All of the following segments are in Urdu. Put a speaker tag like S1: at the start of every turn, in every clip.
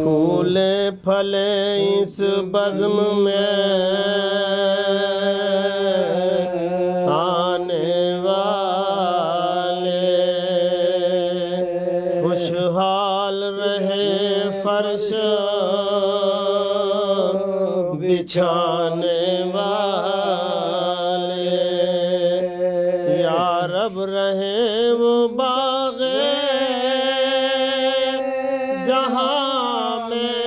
S1: پھولے پھلے اس بزم میں آنے والے، خوشحال رہے فرش بچھانے والے، یا رب رہے وہ باغ جہاں میں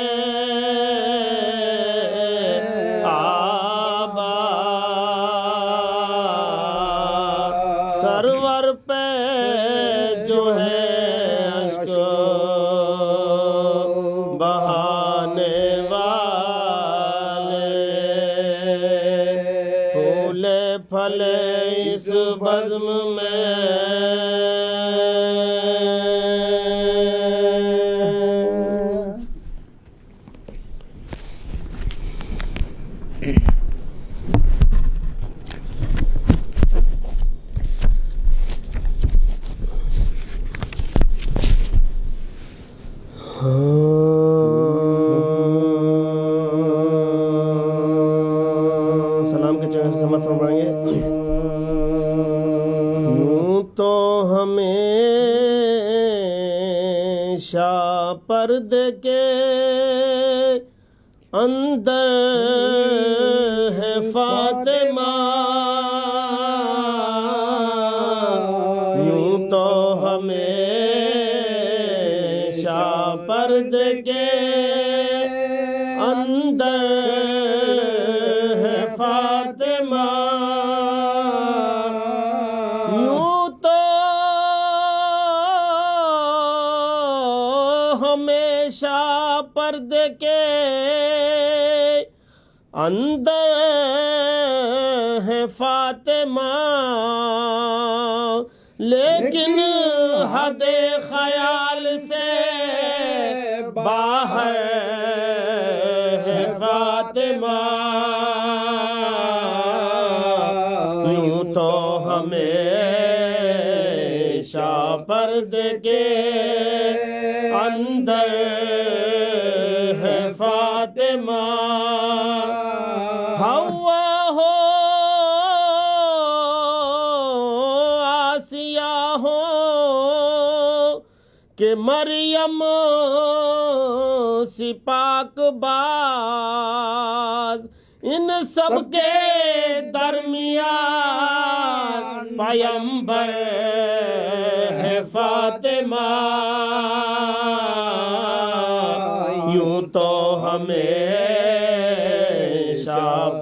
S1: آباد، سرور پہ جو ہے اشک بہانے والے، پھولے پھلے اس بزم میں سلام کے چہر سے مت فرمائیں گے۔ یوں تو ہمیشہ پردے کے اندر ہے فاطمہ، یوں تو ہمیشہ پردے کے اندر ہے فاطمہ، یوں تو ہمیشہ پردے کے اندر ہے فاطمہ، لیکن حد خیال سے باہر ہے فاطمہ، یوں تو ہمیشہ پردے کے اندر ہے فاطمہ، حوا ہو آسیہ ہو کہ مریم سی پاک باز، ان سب کے درمیان پیمبر ہے فاطمہ، یوں تو ہمیشہ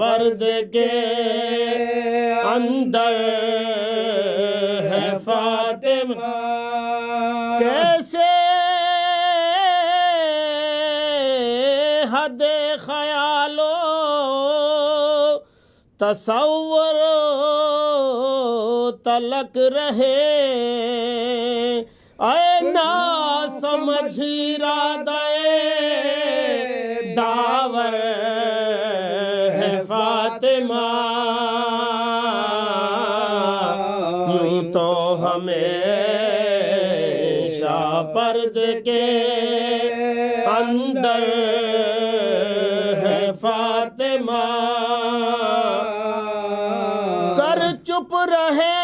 S1: پردے کے اندر ہے فاطمہ، کیسے حد خیال و تصور تلک رہے، اے نا سمجھ ارادہ داور ہے فاطمہ، یوں تو ہمیشہ پردے کے اندر ہے فاطمہ، کر چپ رہے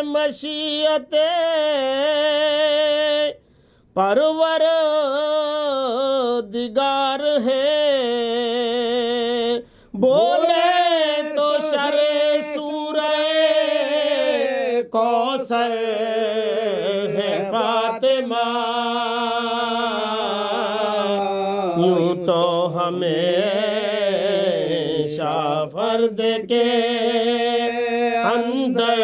S1: مشیت پروردگار ہے، بولے تو شرع سورہ کوثر ہے فاطمہ، یوں تو ہمیشہ پردے کے اندر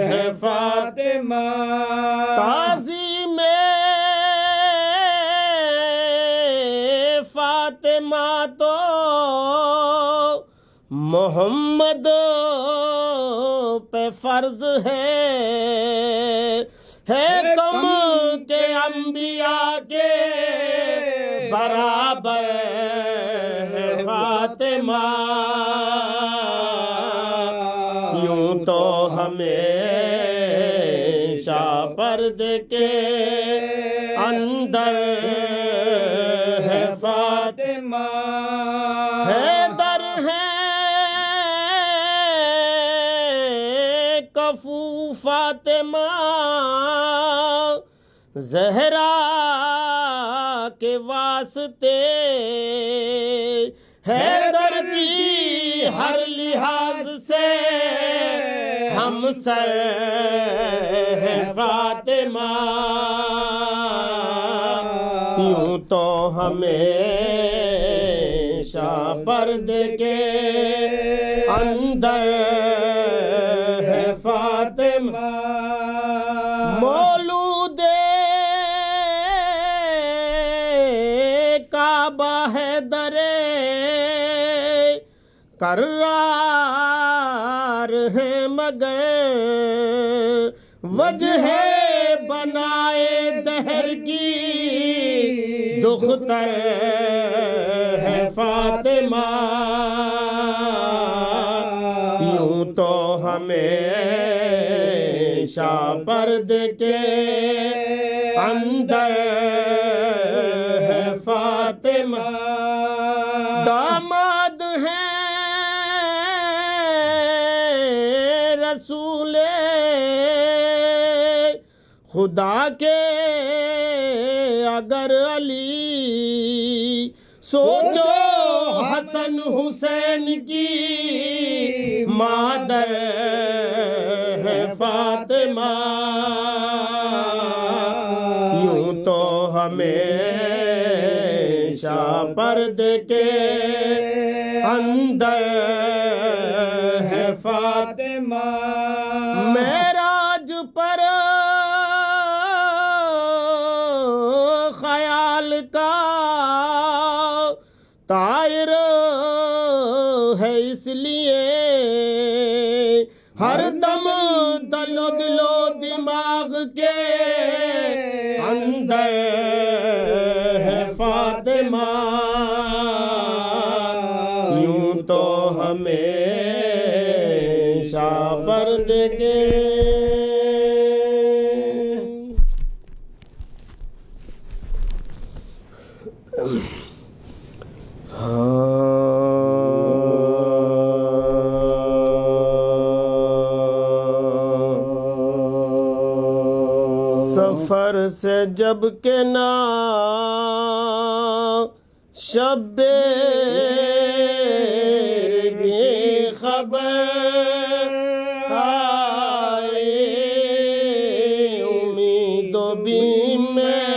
S1: ہے فاطمہ، تعظیم فاطمہ تو محمد پہ فرض ہے کم کے انبیاء کے برابر ہے فاطمہ، یوں تو ہمیشہ ہمیشہ پردے کے اندر ہے فاطمہ، حیدر ہے کفو فاطمہ، زہرا کے واسطے، حیدر کی ہر لحاظ سے ہم سر ہے فاطمہ، یوں تو ہمیشہ پردے کے اندر ہے فاطمہ، مولود کعبہ حیدر کرار ہے مگر وجہ بنائے دہر کی دختر ہے فاطمہ، یوں تو ہمیشہ پردے کے اندر ہے فاطمہ، داماد ہے رسول خدا کے اگر علی، سوچو حسن حسین کی مادر ہے فاطمہ، یوں تو ہمیشہ پردے کے اندر ہے فاطمہ، معراج پر خیال کا طائر ہے اس لیے ہر دم دل و دماغ کے اندر ہے فاطمہ، یوں تو ہمیشہ پردے کے سفر سے جب کہ نا شبیر کی خبر آئی، امید و بیم میں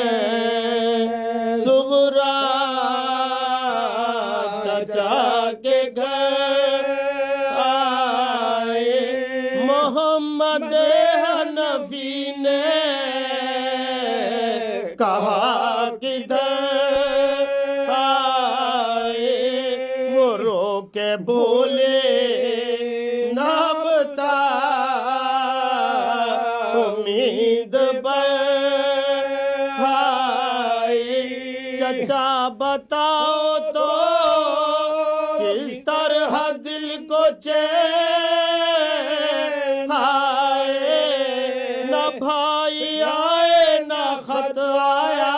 S1: صغرا چچا کے گھر آئے، محمد حنفی نے کہا کدھر آئے، وہ رو کے بولے نہ بتا امید پر آئے، چچا بتاؤ تو کس طرح دل کو چین آئے، نہ بھائی آئے نہ خط آیا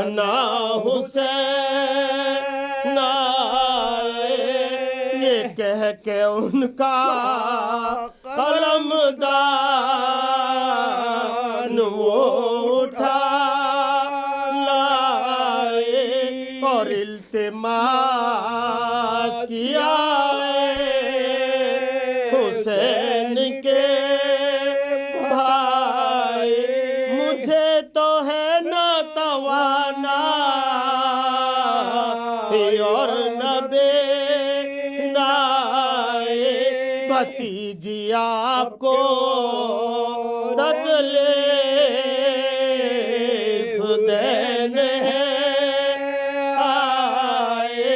S1: نہ حسین آئے، یہ کہہ کے ان کا قلم دان وہ اٹھا لائے اور التماس کیا حسین کے بھائی، مجھے تو ہے نہ توانا اور نہ بینائی، بھتیجی آپ کو تکلیف دینے آئے،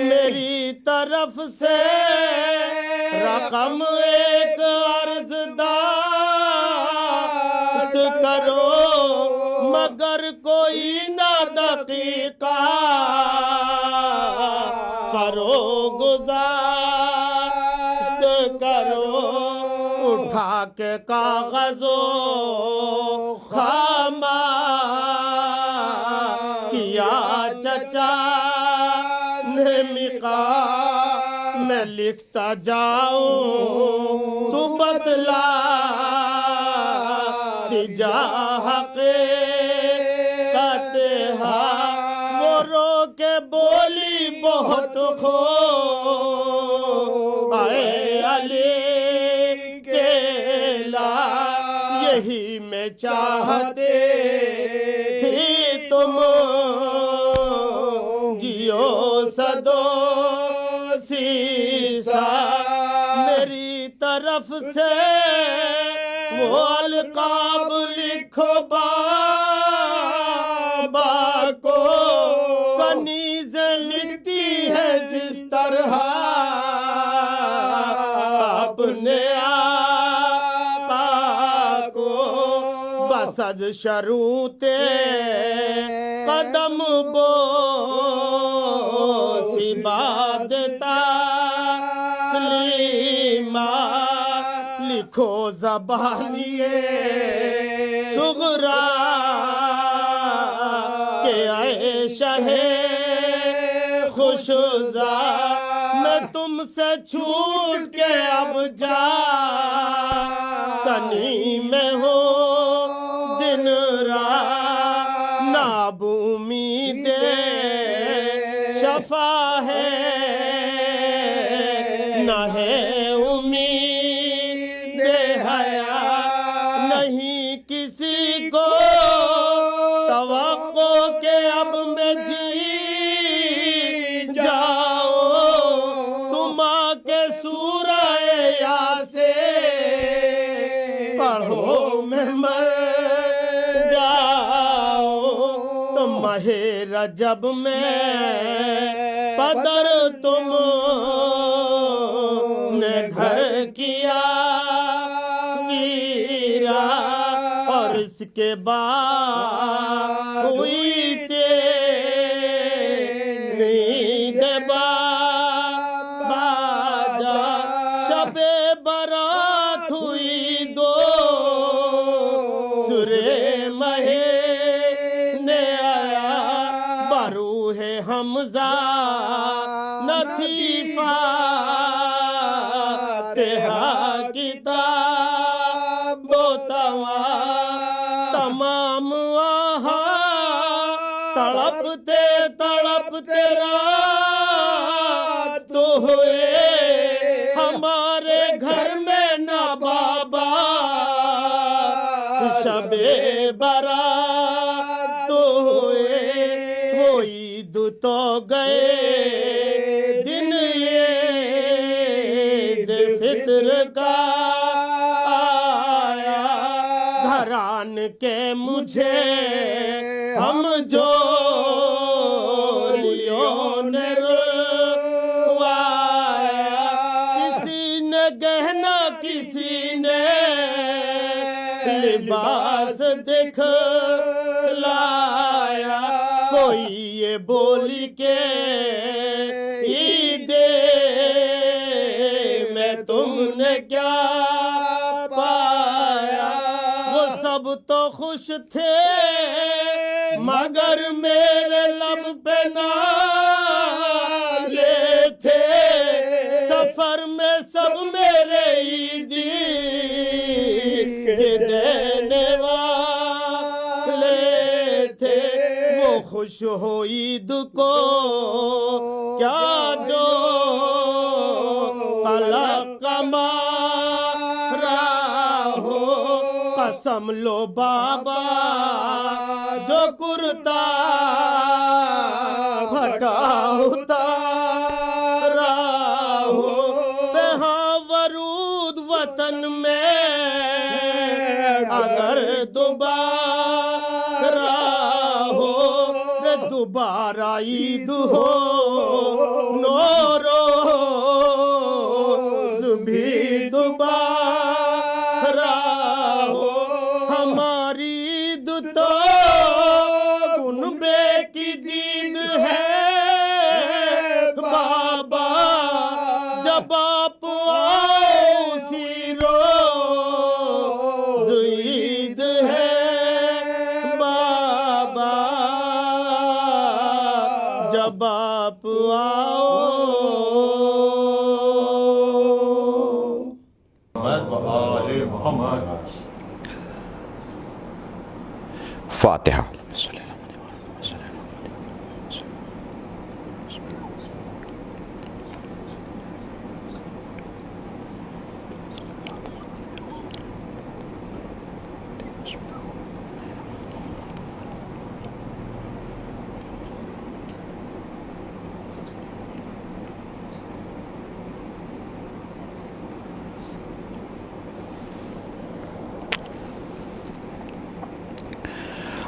S1: میری طرف سے رقم ایک عرض داشت کرو، مگر کوئی نہ دقیقہ فروغ گزاشت کرو، اٹھا کے کاغذ و خامہ کیا چچا نے مقا میں لکھتا جاؤں تو بتلا جا حقیقت وہ رو کے بولی بہت خو اے علی کے لا یہی میں چاہتے تھی تم جیو صدو سیسا میری طرف سے وہ القاب لکھو بابا کو کنیزیں لکھتی ہے جس طرح اپنے آقا کو بسد شروط قدم بوسی بادتا سلیمہ لکھو زبانیے صغرا کہ اے شہ خوشزا میں تم سے چھوٹ کے اب جا کنی میں ہو دن رات ناب امید شفا ہے نہ ہے امید حیا نہیں کسی کو توقع کہ اب میں جی جاؤ تم آ کے سورہ یاسین پڑھو میں مر جاؤ تو ماہ رجب میں پدر تم نے گھر کیا ویرا اور اس کے بعد ہوئی تیری باجا شب برات ہوئی دو سورہ مہینے آیا بروح حمزہ نہ تھی فاتحہ کتاب و تمام آہا تڑپتے تڑپتے رات تو ہوئے ہمارے گھر میں نہ بابا شب برات تو ہوئے وہ عید تو گئے دن عید فطر کا آیا گھران کے مجھے ہم جو نے روایا کسی نے گہنا کسی نے لباس دکھلایا کوئی یہ بولی کہ عید میں تم نے کیا پایا وہ سب تو خوش تھے مگر میرے لب پہ نالے تھے سفر میں سب میرے عیدی دینے والے تھے وہ خوش ہو عید کو کیا جو پلک کمارا ہو قسم لو بابا جو کرتا پھٹا اتارا ہو بہاں ورود وطن میں اگر دوبارہ ہو دوبارہ عید ہو نوروز بھی دوبارہ ہو ہماری عید تو کنبے کی دید ہے بابا جب آپ آؤ اسی روز آل محمد۔
S2: فاتحہ۔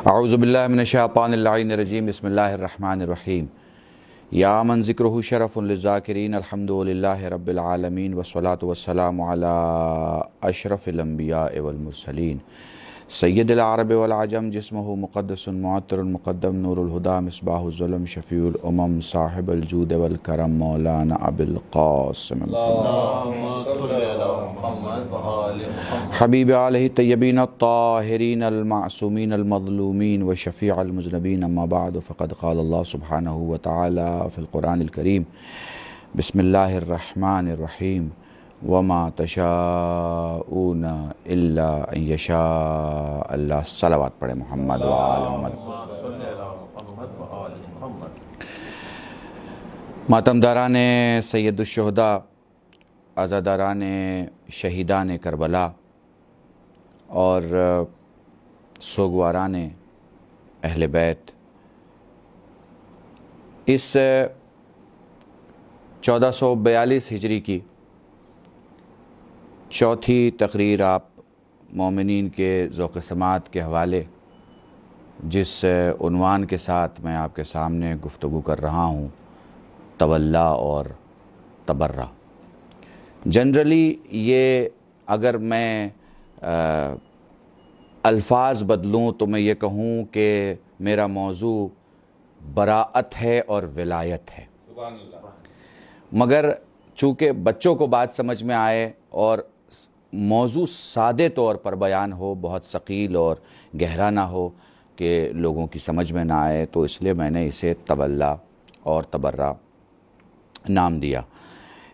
S2: اعوذ باللہ من الشیطان اللعین الرجیم، بسم اللہ الرحمن الرحیم۔ یا من ذکرہ شرف للذاکرین، الحمد للہ رب العالمین، والصلاة والسلام علی اشرف الانبیاء والمرسلین، سید العرب والعجم، جسمہ مقدس معطر مقدم، نور الہدا، مصباح الظلم، شفیع الامم، صاحب الجود والکرم، مولانا ابو القاسم حبیب علیہ طیبین الطاہرین المعصومین المظلومین وشفیع المذنبین، اما بعد فقد قال اللہ سبحانہ وتعالی فی القرآن الکریم، بسم اللہ الرحمن الرحیم، وما تشاءون الا ان یشاء اللہ۔ صلوات پڑھے محمد وآل محمد۔ ماتمداران سید الشہداء، عزاداران شہیدان کربلا اور سوگواران اہل بیت، اس 1442 ہجری کی چوتھی تقریر آپ مومنین کے ذوق سماعت کے حوالے جس عنوان کے ساتھ میں آپ کے سامنے گفتگو کر رہا ہوں، تولا اور تبرہ۔ جنرلی یہ اگر میں الفاظ بدلوں تو میں یہ کہوں کہ میرا موضوع براءت ہے اور ولایت ہے، مگر چونکہ بچوں کو بات سمجھ میں آئے اور موضوع سادے طور پر بیان ہو، بہت ثقیل اور گہرا نہ ہو کہ لوگوں کی سمجھ میں نہ آئے، تو اس لیے میں نے اسے تولا اور تبرہ نام دیا۔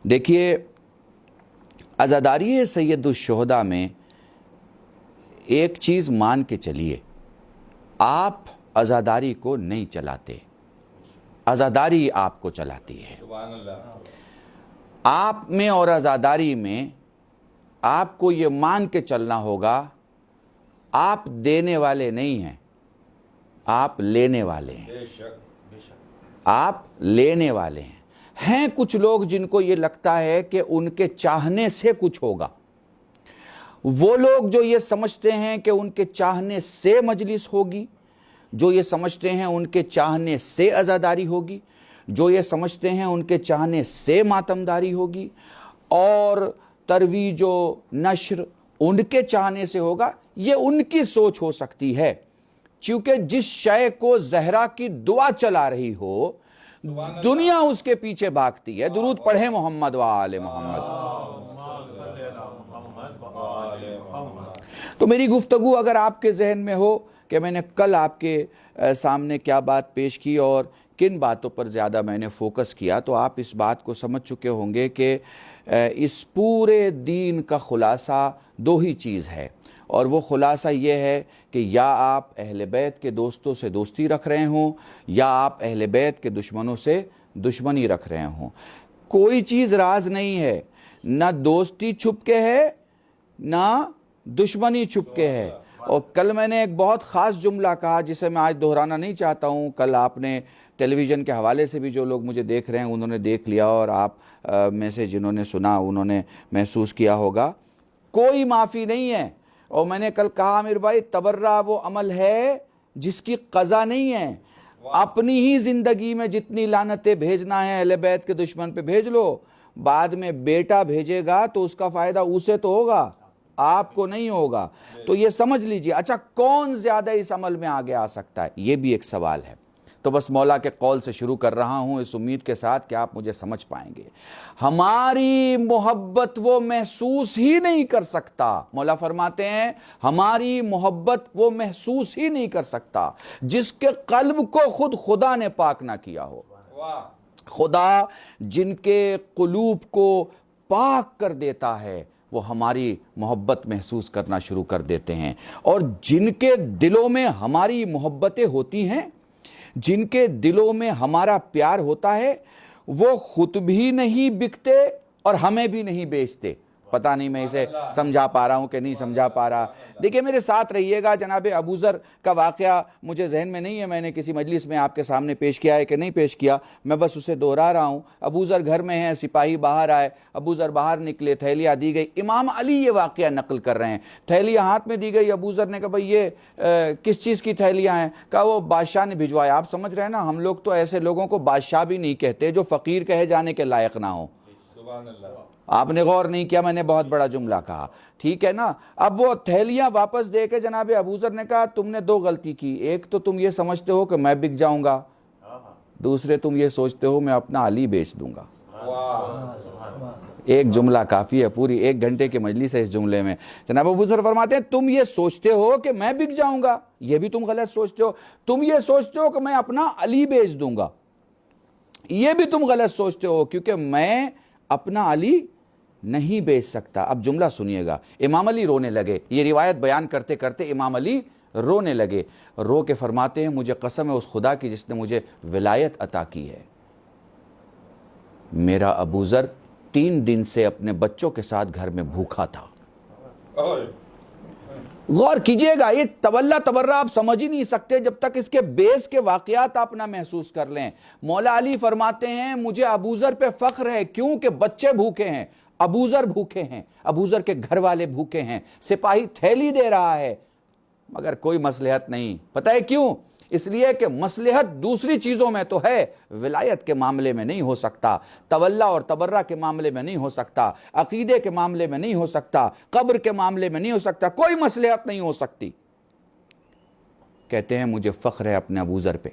S2: دیکھیے، عزاداری سید الشہداء میں ایک چیز مان کے چلیے، آپ عزاداری کو نہیں چلاتے، عزاداری آپ کو چلاتی ہے۔ آپ میں اور عزاداری میں آپ کو یہ مان کے چلنا ہوگا، آپ دینے والے نہیں ہیں، آپ لینے والے ہیں۔ آپ لینے والے ہیں کچھ لوگ جن کو یہ لگتا ہے کہ ان کے چاہنے سے کچھ ہوگا، وہ لوگ جو یہ سمجھتے ہیں کہ ان کے چاہنے سے مجلس ہوگی، جو یہ سمجھتے ہیں ان کے چاہنے سے عزاداری ہوگی، جو یہ سمجھتے ہیں ان کے چاہنے سے ماتمداری ہوگی، اور ترویج و نشر ان کے چاہنے سے ہوگا، یہ ان کی سوچ ہو سکتی ہے۔ چونکہ جس شے کو زہرا کی دعا چلا رہی ہو، دنیا اس کے پیچھے بھاگتی ہے۔ درود پڑھیں محمد وآل محمد۔ تو میری گفتگو اگر آپ کے ذہن میں ہو کہ میں نے کل آپ کے سامنے کیا بات پیش کی اور کن باتوں پر زیادہ میں نے فوکس کیا، تو آپ اس بات کو سمجھ چکے ہوں گے کہ اس پورے دین کا خلاصہ دو ہی چیز ہے، اور وہ خلاصہ یہ ہے کہ یا آپ اہل بیت کے دوستوں سے دوستی رکھ رہے ہوں، یا آپ اہل بیت کے دشمنوں سے دشمنی رکھ رہے ہوں۔ کوئی چیز راز نہیں ہے، نہ دوستی چھپ کے ہے، نہ دشمنی چھپ کے ہے۔ اور کل میں نے ایک بہت خاص جملہ کہا جسے میں آج دہرانا نہیں چاہتا ہوں۔ کل آپ نے ٹیلی ویژن کے حوالے سے بھی جو لوگ مجھے دیکھ رہے ہیں انہوں نے دیکھ لیا، اور آپ میں سے جنہوں نے سنا انہوں نے محسوس کیا ہوگا، کوئی معافی نہیں ہے۔ اور میں نے کل کہا عامر بھائی، تبرہ وہ عمل ہے جس کی قضا نہیں ہے۔ اپنی ہی زندگی میں جتنی لعنتیں بھیجنا ہے اہل بیت کے دشمن پہ بھیج لو، بعد میں بیٹا بھیجے گا تو اس کا فائدہ اسے تو ہوگا، آپ کو نہیں ہوگا۔ تو یہ سمجھ لیجئے۔ اچھا، کون زیادہ اس عمل میں آگے آ سکتا ہے، یہ بھی ایک سوال ہے۔ تو بس مولا کے قول سے شروع کر رہا ہوں اس امید کے ساتھ کہ آپ مجھے سمجھ پائیں گے۔ ہماری محبت وہ محسوس ہی نہیں کر سکتا، مولا فرماتے ہیں ہماری محبت وہ محسوس ہی نہیں کر سکتا جس کے قلب کو خود خدا نے پاک نہ کیا ہو۔ خدا جن کے قلوب کو پاک کر دیتا ہے وہ ہماری محبت محسوس کرنا شروع کر دیتے ہیں. اور جن کے دلوں میں ہماری محبتیں ہوتی ہیں, جن کے دلوں میں ہمارا پیار ہوتا ہے, وہ خود بھی نہیں بکتے اور ہمیں بھی نہیں بیچتے. پتہ نہیں میں اسے سمجھا پا رہا ہوں کہ نہیں سمجھا پا رہا. دیکھیں میرے ساتھ رہیے گا. جناب ابو ذر کا واقعہ مجھے ذہن میں نہیں ہے میں نے کسی مجلس میں آپ کے سامنے پیش کیا ہے کہ نہیں پیش کیا, میں بس اسے دہرا رہا ہوں. ابو ذر گھر میں ہیں, سپاہی باہر آئے, ابو ذر باہر نکلے, تھیلیاں دی گئی. امام علی یہ واقعہ نقل کر رہے ہیں. تھیلیاں ہاتھ میں دی گئی. ابو ذر نے کہا بھئی یہ کس چیز کی تھیلیاں ہیں؟ کہا وہ بادشاہ نے بھجوایا. آپ سمجھ رہے ہیں نا, ہم لوگ تو ایسے لوگوں کو بادشاہ بھی نہیں کہتے جو فقیر کہے جانے کے لائق نہ ہو. سبحان اللہ. آپ نے غور نہیں کیا, میں نے بہت بڑا جملہ کہا, ٹھیک ہے نا. اب وہ تھیلیاں واپس دے کے جناب ابو ذر نے کہا تم نے دو غلطی کی. ایک تو تم یہ سمجھتے ہو کہ میں بک جاؤں گا, دوسرے تم یہ سوچتے ہو میں اپنا علی بیچ دوں گا. ایک جملہ کافی ہے, پوری 1 گھنٹے کی مجلس ہے اس جملے میں. جناب ابو ذر فرماتے ہیں تم یہ سوچتے ہو کہ میں بک جاؤں گا, یہ بھی تم غلط سوچتے ہو. تم یہ سوچتے ہو کہ میں اپنا علی بیچ دوں گا, یہ بھی تم غلط سوچتے ہو, کیونکہ میں اپنا علی نہیں بیچ سکتا. اب جملہ سنیے گا. امام علی رونے لگے. یہ روایت بیان کرتے کرتے امام علی رونے لگے. رو کے فرماتے ہیں مجھے قسم ہے اس خدا کی جس نے مجھے ولایت عطا کی ہے, میرا ابو ذر 3 دن سے اپنے بچوں کے ساتھ گھر میں بھوکا تھا. غور کیجئے گا, یہ تولا تبرہ آپ سمجھ ہی نہیں سکتے جب تک اس کے بیس کے واقعات آپ نہ محسوس کر لیں. مولا علی فرماتے ہیں مجھے ابو ذر پہ فخر ہے, کیوں کہ بچے بھوکے ہیں, ابو ذر بھوکے ہیں, ابو ذر کے گھر والے بھوکے ہیں, سپاہی تھیلی دے رہا ہے, مگر کوئی مصلحت نہیں. پتہ ہے کیوں؟ اس لیے کہ مصلحت دوسری چیزوں میں تو ہے, ولایت کے معاملے میں نہیں ہو سکتا, تولا اور تبرہ کے معاملے میں نہیں ہو سکتا, عقیدے کے معاملے میں نہیں ہو سکتا, قبر کے معاملے میں نہیں ہو سکتا, کوئی مصلحت نہیں ہو سکتی. کہتے ہیں مجھے فخر ہے اپنے ابو ذر پہ.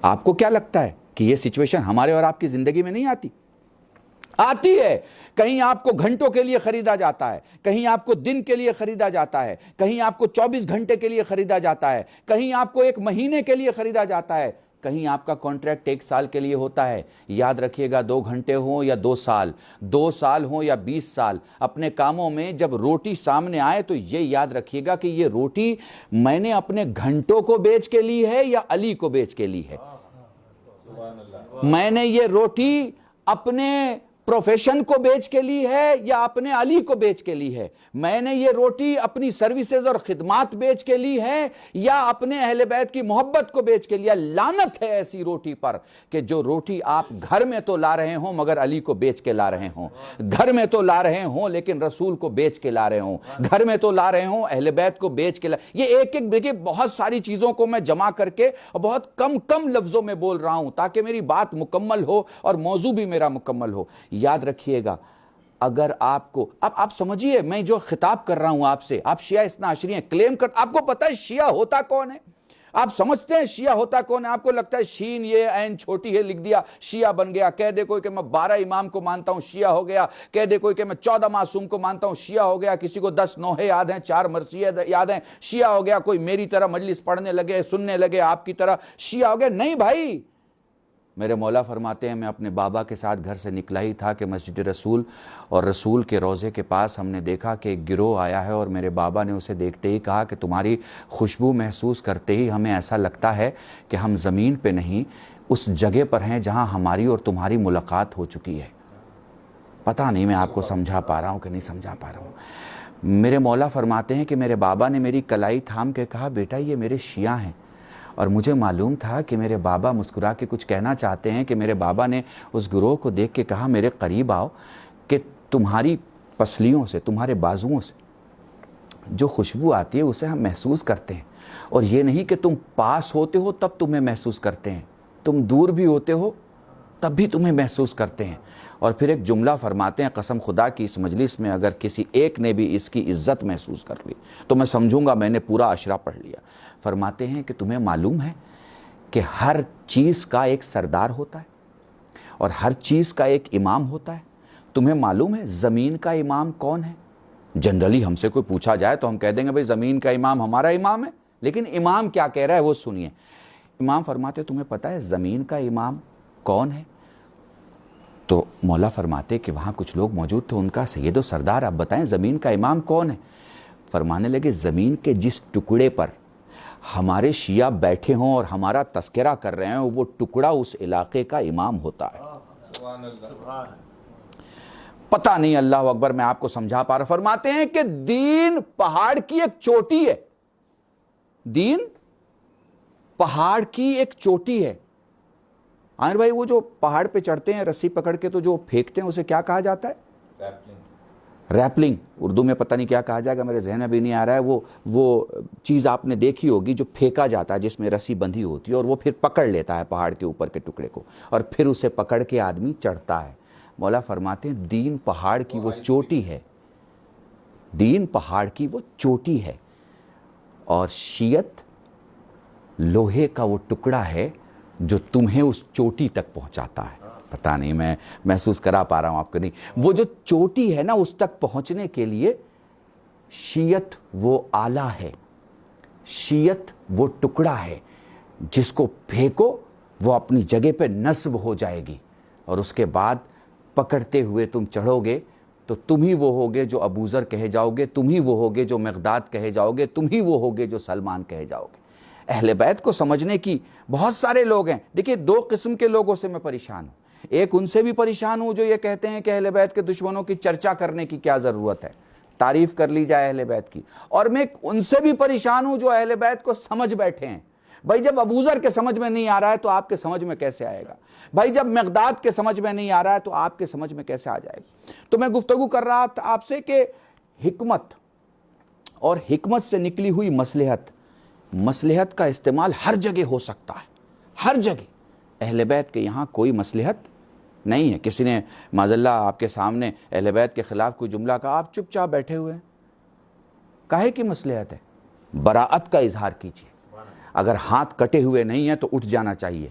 S2: آپ کو کیا لگتا ہے کہ یہ سچویشن ہمارے اور آپ کی زندگی میں نہیں آتی؟ آتی ہے. کہیں آپ کو گھنٹوں کے لیے خریدا جاتا ہے, کہیں آپ کو دن کے لیے خریدا جاتا ہے, کہیں آپ کو 24 گھنٹے کے لیے خریدا جاتا ہے, کہیں آپ کو 1 مہینے کے لیے خریدا جاتا ہے, کہیں آپ کا کانٹریکٹ 1 سال کے لیے ہوتا ہے. یاد رکھیے گا 2 گھنٹے ہوں یا 2 سال, 2 سال ہوں یا 20 سال, اپنے کاموں میں جب روٹی سامنے آئے تو یہ یاد رکھیے گا کہ یہ روٹی میں نے اپنے گھنٹوں کو بیچ کے لی ہے یا علی کو بیچ کے لی ہے. میں نے یہ روٹی اپنے پروفیشن کو بیچ کے لی ہے یا اپنے علی کو بیچ کے لی ہے. میں نے یہ روٹی اپنی سروسز اور خدمات بیچ کے لی ہے یا اپنے اہل بیت کی محبت کو بیچ کے لیا. لعنت ہے ایسی روٹی پر کہ جو روٹی آپ گھر میں تو لا رہے ہوں مگر علی کو بیچ کے لا رہے ہوں, گھر میں تو لا رہے ہوں لیکن رسول کو بیچ کے لا رہے ہوں, گھر میں تو لا رہے ہوں اہل بیت کو بیچ کے لا. یہ ایک دیکھیں بہت ساری چیزوں کو میں جمع کر کے بہت کم لفظوں میں بول رہا ہوں تاکہ میری بات مکمل ہو اور موضوع بھی میرا مکمل ہو. یاد رکھیے گا اگر آپ کو اب آپ سمجھیے میں جو خطاب کر رہا ہوں آپ سے, آپ شیعہ اثنا عشری ہیں, کلیم کر, آپ کو پتہ ہے شیعہ ہوتا کون ہے؟ آپ سمجھتے ہیں شیعہ ہوتا کون ہے؟ آپ کو لگتا ہے شین یہ عین چھوٹی ہے لکھ دیا شیعہ بن گیا. کہہ دے کوئی کہ میں 12 امام کو مانتا ہوں شیعہ ہو گیا, کہہ دے کوئی کہ میں 14 معصوم کو مانتا ہوں شیعہ ہو گیا, کسی کو 10 نوحے یاد ہیں, 4 مرثیے یاد ہیں, شیعہ ہو گیا. کوئی میری طرح مجلس پڑھنے لگے, سننے لگے, آپ کی طرح شیعہ ہو گیا. نہیں بھائی, میرے مولا فرماتے ہیں میں اپنے بابا کے ساتھ گھر سے نکلا ہی تھا کہ مسجد رسول اور رسول کے روضے کے پاس ہم نے دیکھا کہ ایک گروہ آیا ہے اور میرے بابا نے اسے دیکھتے ہی کہا کہ تمہاری خوشبو محسوس کرتے ہی ہمیں ایسا لگتا ہے کہ ہم زمین پہ نہیں اس جگہ پر ہیں جہاں ہماری اور تمہاری ملاقات ہو چکی ہے. پتہ نہیں میں آپ کو سمجھا پا رہا ہوں کہ نہیں سمجھا پا رہا ہوں. میرے مولا فرماتے ہیں کہ میرے بابا نے میری کلائی تھام کے کہا بیٹا یہ میرے شیعہ ہیں, اور مجھے معلوم تھا کہ میرے بابا مسکرا کے کچھ کہنا چاہتے ہیں کہ میرے بابا نے اس گروہ کو دیکھ کے کہا میرے قریب آؤ کہ تمہاری پسلیوں سے, تمہارے بازوؤں سے جو خوشبو آتی ہے اسے ہم محسوس کرتے ہیں, اور یہ نہیں کہ تم پاس ہوتے ہو تب تمہیں محسوس کرتے ہیں, تم دور بھی ہوتے ہو تب بھی تمہیں محسوس کرتے ہیں. اور پھر ایک جملہ فرماتے ہیں قسم خدا کی اس مجلس میں اگر کسی ایک نے بھی اس کی عزت محسوس کر لی تو میں سمجھوں گا میں نے پورا عشرہ پڑھ لیا. فرماتے ہیں کہ تمہیں معلوم ہے کہ ہر چیز کا ایک سردار ہوتا ہے اور ہر چیز کا ایک امام ہوتا ہے. تمہیں معلوم ہے زمین کا امام کون ہے؟ جنرلی ہم سے کوئی پوچھا جائے تو ہم کہہ دیں گے بھئی زمین کا امام ہمارا امام ہے, لیکن امام کیا کہہ رہا ہے وہ سنیے. امام فرماتے تمہیں پتہ ہے زمین کا امام کون ہے؟ تو مولا فرماتے کہ وہاں کچھ لوگ موجود تھے, ان کا سید و سردار آپ بتائیں زمین کا امام کون ہے؟ فرمانے لگے زمین کے جس ٹکڑے پر ہمارے شیعہ بیٹھے ہوں اور ہمارا تذکرہ کر رہے ہیں وہ ٹکڑا اس علاقے کا امام ہوتا ہے. پتہ نہیں, اللہ اکبر, میں آپ کو سمجھا پا رہا. فرماتے ہیں کہ دین پہاڑ کی ایک چوٹی ہے, دین پہاڑ کی ایک چوٹی ہے. عامر بھائی وہ جو پہاڑ پہ چڑھتے ہیں رسی پکڑ کے تو جو پھینکتے ہیں اسے کیا کہا جاتا ہے؟ ریپلنگ. اردو میں پتہ نہیں کیا کہا جائے گا, میرے ذہن میں بھی نہیں آ رہا ہے. وہ چیز آپ نے دیکھی ہوگی جو پھینکا جاتا ہے جس میں رسی بندھی ہوتی ہے اور وہ پھر پکڑ لیتا ہے پہاڑ کے اوپر کے ٹکڑے کو اور پھر اسے پکڑ کے آدمی چڑھتا ہے. مولا فرماتے ہیں دین پہاڑ کی وہ چوٹی ہے, دین پہاڑ کی وہ چوٹی ہے اور شیعت لوہے کا وہ ٹکڑا ہے جو تمہیں اس چوٹی تک پہنچاتا ہے. پتہ نہیں, میں محسوس کرا پا رہا ہوں آپ کو نہیں. وہ جو چوٹی ہے نا اس تک پہنچنے کے لیے شیعت وہ آلہ ہے, شیعت وہ ٹکڑا ہے جس کو پھینکو وہ اپنی جگہ پہ نصب ہو جائے گی اور اس کے بعد پکڑتے ہوئے تم چڑھو گے تو تم ہی وہ ہوگے جو ابوذر کہے جاؤ گے, تم ہی وہ ہوگے جو مقداد کہے جاؤ گے, تم ہی وہ ہوگے جو سلمان کہے جاؤ گے. اہل بیت کو سمجھنے کی بہت سارے لوگ ہیں. دیکھیے دو قسم کے لوگوں سے میں پریشان ہوں. ایک ان سے بھی پریشان ہوں جو یہ کہتے ہیں کہ اہل بیت کے دشمنوں کی چرچا کرنے کی کیا ضرورت ہے, تعریف کر لی جائے اہل بیت کی. اور میں ان سے بھی پریشان ہوں جو اہل بیت کو سمجھ بیٹھے ہیں. بھائی جب ابوذر کے سمجھ میں نہیں آ رہا ہے تو آپ کے سمجھ میں کیسے آئے گا؟ بھائی جب مقداد کے سمجھ میں نہیں آ رہا ہے تو آپ کے سمجھ میں کیسے آ جائے گا؟ تو میں گفتگو کر رہا تھا آپ سے کہ حکمت اور حکمت سے نکلی ہوئی مصلحت کا استعمال ہر جگہ ہو سکتا ہے, ہر جگہ. اہل بیت کے یہاں کوئی مصلحت نہیں ہے. کسی نے معذاللہ آپ کے سامنے اہل بیت کے خلاف کوئی جملہ کہا, آپ چپ چاپ بیٹھے ہوئے ہیں. کاہے کی مصلحت ہے؟ براعت کا اظہار کیجیے. اگر ہاتھ کٹے ہوئے نہیں ہیں تو اٹھ جانا چاہیے,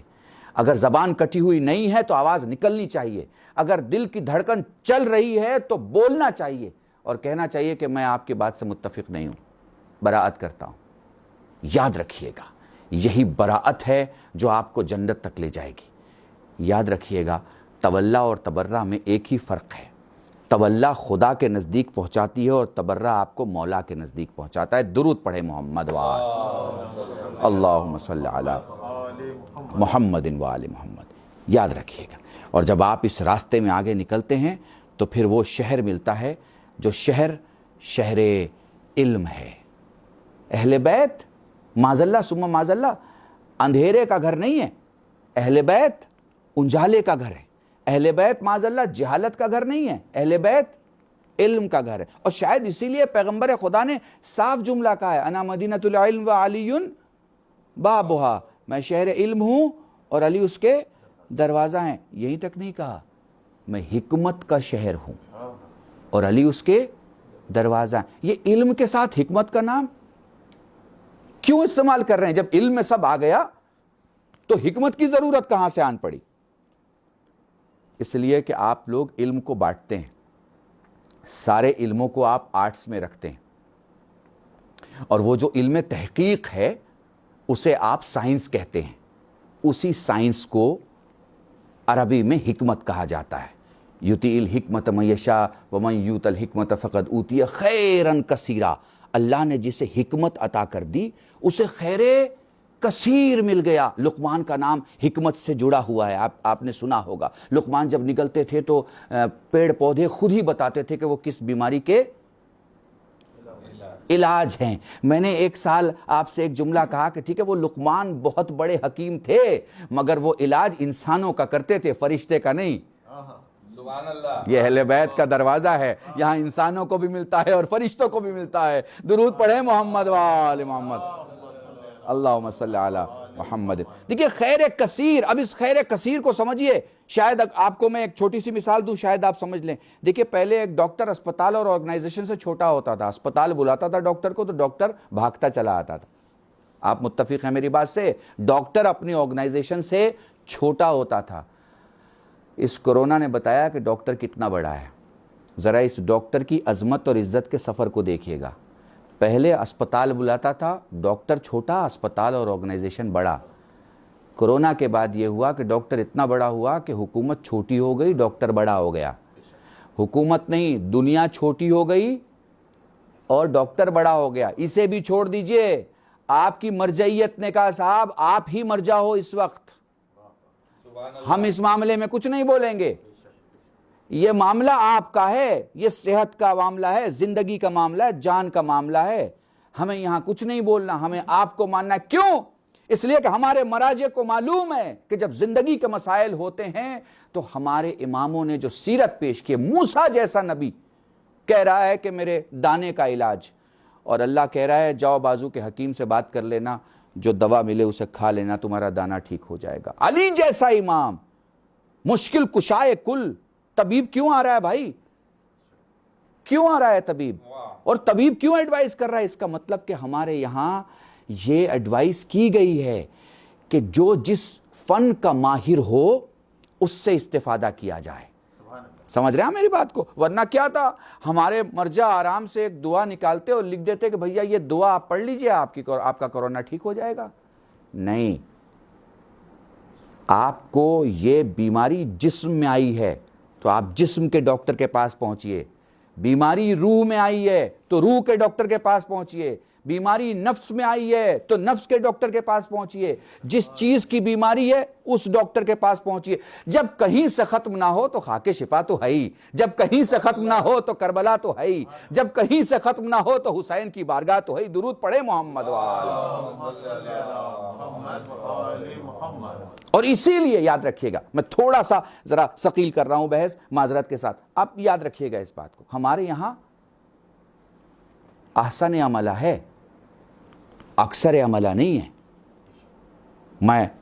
S2: اگر زبان کٹی ہوئی نہیں ہے تو آواز نکلنی چاہیے, اگر دل کی دھڑکن چل رہی ہے تو بولنا چاہیے اور کہنا چاہیے کہ میں آپ کی بات سے متفق نہیں ہوں, براعت کرتا ہوں. یاد رکھیے گا یہی براعت ہے جو آپ کو جنت تک لے جائے گی. یاد رکھیے گا تولا اور تبرہ میں ایک ہی فرق ہے. تولا خدا کے نزدیک پہنچاتی ہے اور تبرہ آپ کو مولا کے نزدیک پہنچاتا ہے. درود پڑھے محمد وآل اللہم صلی علی محمد وآل محمد. یاد رکھیے گا. اور جب آپ اس راستے میں آگے نکلتے ہیں تو پھر وہ شہر ملتا ہے جو شہر علم ہے. اہل بیت معذاللہ ثم معذاللہ اندھیرے کا گھر نہیں ہے, اہل بیت انجالے کا گھر ہے. اہل بیت معذاللہ جہالت کا گھر نہیں ہے, اہل بیت علم کا گھر ہے. اور شاید اسی لیے پیغمبر خدا نے صاف جملہ کہا ہے, انا مدینۃ العلم و علی بابھا, میں شہر علم ہوں اور علی اس کے دروازہ ہیں. یہیں تک نہیں کہا, میں حکمت کا شہر ہوں اور علی اس کے دروازہ ہیں. یہ علم کے ساتھ حکمت کا نام کیوں استعمال کر رہے ہیں؟ جب علم میں سب آ گیا تو حکمت کی ضرورت کہاں سے آن پڑی؟ اس لیے کہ آپ لوگ علم کو بانٹتے ہیں, سارے علموں کو آپ آرٹس میں رکھتے ہیں اور وہ جو علم تحقیق ہے اسے آپ سائنس کہتے ہیں. اسی سائنس کو عربی میں حکمت کہا جاتا ہے. یُؤْتِی الحکمت من یشاء ومن یؤت الحکمت فقد اوتی خیرا کثیرا. اللہ نے جسے حکمت عطا کر دی اسے خیر کثیر مل گیا. لقمان کا نام حکمت سے جڑا ہوا ہے. آپ نے سنا ہوگا لقمان جب نکلتے تھے تو پیڑ پودے خود ہی بتاتے تھے کہ وہ کس بیماری کے علاج ہیں. میں نے ایک سال آپ سے ایک جملہ کہا کہ ٹھیک ہے وہ لقمان بہت بڑے حکیم تھے مگر وہ علاج انسانوں کا کرتے تھے, فرشتے کا نہیں.
S3: سبحان اللہ.
S2: یہ اہل بیت کا دروازہ ہے, یہاں انسانوں کو بھی ملتا ہے اور فرشتوں کو بھی ملتا ہے. درود پڑھیں محمد وآل محمد اللہم صلی علی محمد. دیکھیے خیر کثیر, اب اس خیر کثیر کو سمجھیے. شاید آپ کو میں ایک چھوٹی سی مثال دوں, شاید آپ سمجھ لیں. دیکھیے پہلے ایک ڈاکٹر اسپتال اور آرگنائزیشن سے چھوٹا ہوتا تھا. اسپتال بلاتا تھا ڈاکٹر کو تو ڈاکٹر بھاگتا چلا آتا تھا. آپ متفق ہیں میری بات سے؟ ڈاکٹر اپنی آرگنائزیشن سے چھوٹا ہوتا تھا. اس کورونا نے بتایا کہ ڈاکٹر کتنا بڑا ہے. ذرا اس ڈاکٹر کی عظمت اور عزت کے سفر کو دیکھیے گا. پہلے اسپتال بلاتا تھا, ڈاکٹر چھوٹا, اسپتال اور آرگنائزیشن بڑا. کورونا کے بعد یہ ہوا کہ ڈاکٹر اتنا بڑا ہوا کہ حکومت چھوٹی ہو گئی، ڈاکٹر بڑا ہو گیا. حکومت نہیں، دنیا چھوٹی ہو گئی اور ڈاکٹر بڑا ہو گیا. اسے بھی چھوڑ دیجئے، آپ کی مرجعیت نے کہا صاحب آپ ہی مرجع ہو اس وقت، ہم اس معاملے میں کچھ نہیں بولیں گے. یہ معاملہ آپ کا ہے، یہ صحت کا معاملہ ہے، زندگی کا معاملہ ہے، جان کا معاملہ ہے. ہمیں یہاں کچھ نہیں بولنا، ہمیں آپ کو ماننا ہے. کیوں؟ اس لیے کہ ہمارے مراجع کو معلوم ہے کہ جب زندگی کے مسائل ہوتے ہیں تو ہمارے اماموں نے جو سیرت پیش کی، موسیٰ جیسا نبی کہہ رہا ہے کہ میرے دانے کا علاج، اور اللہ کہہ رہا ہے جاؤ بازو کے حکیم سے بات کر لینا، جو دوا ملے اسے کھا لینا، تمہارا دانہ ٹھیک ہو جائے گا. علی جیسا امام، مشکل کشائے کل. طبیب کیوں آ رہا ہے بھائی؟ کیوں آ رہا ہے طبیب؟ اور طبیب کیوں ایڈوائز کر رہا ہے؟ اس کا مطلب کہ ہمارے یہاں یہ ایڈوائز کی گئی ہے کہ جو جس فن کا ماہر ہو اس سے استفادہ کیا جائے. سمجھ رہے ہیں میری بات کو؟ ورنہ کیا تھا، ہمارے مرجع آرام سے ایک دعا نکالتے اور لکھ دیتے کہ بھیا یہ دعا آپ پڑھ لیجئے، آپ کا کورونا ٹھیک ہو جائے گا. نہیں، آپ کو یہ بیماری جسم میں آئی ہے تو آپ جسم کے ڈاکٹر کے پاس پہنچیے. بیماری روح میں آئی ہے تو روح کے ڈاکٹر کے پاس پہنچیے. بیماری نفس میں آئی ہے تو نفس کے ڈاکٹر کے پاس پہنچیے. جس چیز کی بیماری ہے اس ڈاکٹر کے پاس پہنچیے. جب کہیں سے ختم نہ ہو تو خاک شفا تو ہے ہی، جب کہیں سے ختم نہ ہو تو کربلا تو ہے ہی، جب کہیں سے ختم نہ ہو تو حسین کی بارگاہ تو ہے ہی. درود پڑھے محمد اور اسی لیے یاد رکھیے گا، میں تھوڑا سا ذرا ثقیل کر رہا ہوں بحث معذرت کے ساتھ، آپ یاد رکھیے گا اس بات کو. ہمارے یہاں احسن عملہ ہے، اکثر عملہ نہیں ہے.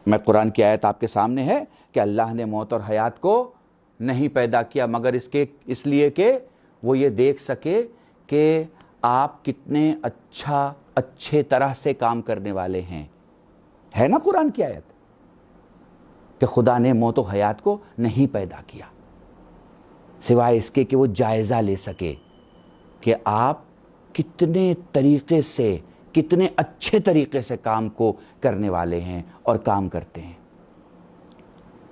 S2: میں قرآن کی آیت آپ کے سامنے ہے کہ اللہ نے موت اور حیات کو نہیں پیدا کیا مگر اس لیے کہ وہ یہ دیکھ سکے کہ آپ کتنے اچھے طرح سے کام کرنے والے ہیں. ہے نا قرآن کی آیت کہ خدا نے موت و حیات کو نہیں پیدا کیا سوائے اس کے کہ وہ جائزہ لے سکے کہ آپ کتنے طریقے سے، کتنے اچھے طریقے سے کام کو کرنے والے ہیں اور کام کرتے ہیں.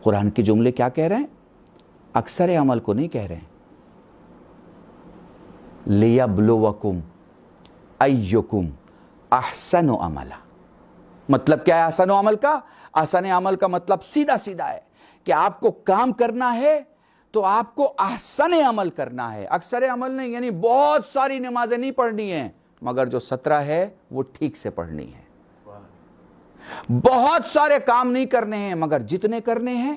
S2: قرآن کے جملے کیا کہہ رہے ہیں؟ اکثر عمل کو نہیں کہہ رہے ہیں. لِيَبْلُوَكُمْ أَيُّكُمْ أَحْسَنُ عَمَلًا. مطلب کیا ہے احسن عمل کا؟ احسن عمل کا مطلب سیدھا سیدھا ہے کہ آپ کو کام کرنا ہے تو آپ کو احسن عمل کرنا ہے. اکثر عمل نہیں، یعنی بہت ساری نمازیں نہیں پڑھنی ہیں مگر جو 17 ہے وہ ٹھیک سے پڑھنی ہے. بہت سارے کام نہیں کرنے ہیں مگر جتنے کرنے ہیں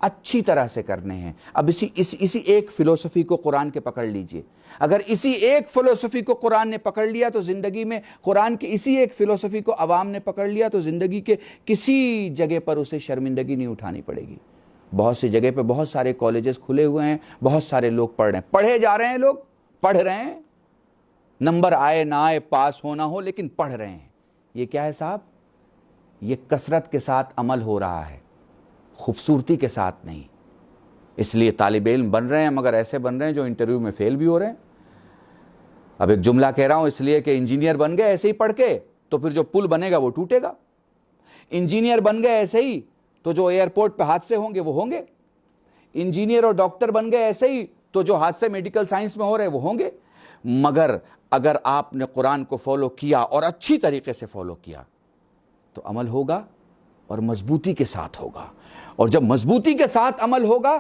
S2: اچھی طرح سے کرنے ہیں. اب اسی ایک فلسفی کو قرآن کے پکڑ لیجئے. اگر اسی ایک فلسفی کو قرآن نے پکڑ لیا تو زندگی میں، قرآن کے اسی ایک فلسفی کو عوام نے پکڑ لیا تو زندگی کے کسی جگہ پر اسے شرمندگی نہیں اٹھانی پڑے گی. بہت سی جگہ پہ بہت سارے کالجز کھلے ہوئے ہیں، بہت سارے لوگ پڑھ رہے ہیں، پڑھے جا رہے ہیں، لوگ پڑھ رہے ہیں، نمبر آئے نہ آئے، پاس ہونا ہو، لیکن پڑھ رہے ہیں. یہ کیا ہے صاحب؟ یہ کثرت کے ساتھ عمل ہو رہا ہے، خوبصورتی کے ساتھ نہیں. اس لیے طالب علم بن رہے ہیں مگر ایسے بن رہے ہیں جو انٹرویو میں فیل بھی ہو رہے ہیں. اب ایک جملہ کہہ رہا ہوں اس لیے کہ انجینئر بن گئے ایسے ہی پڑھ کے تو پھر جو پل بنے گا وہ ٹوٹے گا. انجینئر بن گئے ایسے ہی تو جو ایئرپورٹ پہ حادثے ہوں گے وہ ہوں گے. انجینئر اور ڈاکٹر بن گئے ایسے ہی تو جو حادثے میڈیکل سائنس میں ہو رہے وہ ہوں گے. مگر اگر آپ نے قرآن کو فالو کیا اور اچھی طریقے سے فالو کیا تو عمل ہوگا اور مضبوطی کے ساتھ ہوگا. اور جب مضبوطی کے ساتھ عمل ہوگا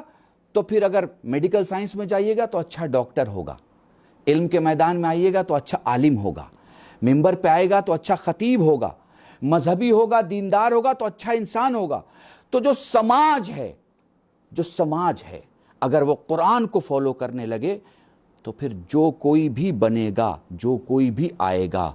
S2: تو پھر اگر میڈیکل سائنس میں جائیے گا تو اچھا ڈاکٹر ہوگا، علم کے میدان میں آئیے گا تو اچھا عالم ہوگا، ممبر پہ آئے گا تو اچھا خطیب ہوگا، مذہبی ہوگا، دیندار ہوگا تو اچھا انسان ہوگا. تو جو سماج ہے اگر وہ قرآن کو فالو کرنے لگے تو پھر جو کوئی بھی بنے گا، جو کوئی بھی آئے گا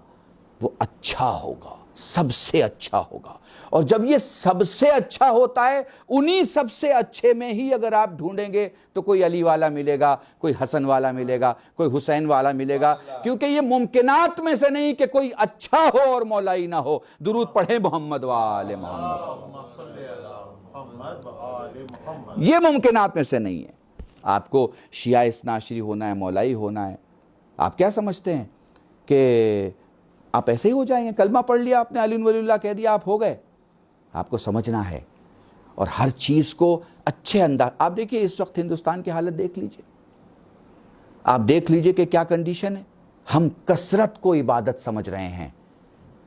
S2: وہ اچھا ہوگا، سب سے اچھا ہوگا. اور جب یہ سب سے اچھا ہوتا ہے، انہی سب سے اچھے میں ہی اگر آپ ڈھونڈیں گے تو کوئی علی والا ملے گا، کوئی حسن والا ملے گا، کوئی حسین والا ملے گا. کیونکہ یہ ممکنات میں سے نہیں کہ کوئی اچھا ہو اور مولائی نہ ہو. درود پڑھیں محمد وآل محمد. یہ ممکنات میں سے نہیں ہے. آپ کو شیعہ اثناعشری ہونا ہے، مولائی ہونا ہے. آپ کیا سمجھتے ہیں کہ آپ ایسے ہی ہو جائیں گے؟ کلمہ پڑھ لیا آپ نے، علی ولی اللہ کہہ دیا آپ ہو گئے؟ آپ کو سمجھنا ہے اور ہر چیز کو اچھے انداز. آپ دیکھیے اس وقت ہندوستان کی حالت دیکھ لیجئے, آپ دیکھ لیجئے کہ کیا کنڈیشن ہے. ہم کثرت کو عبادت سمجھ رہے ہیں,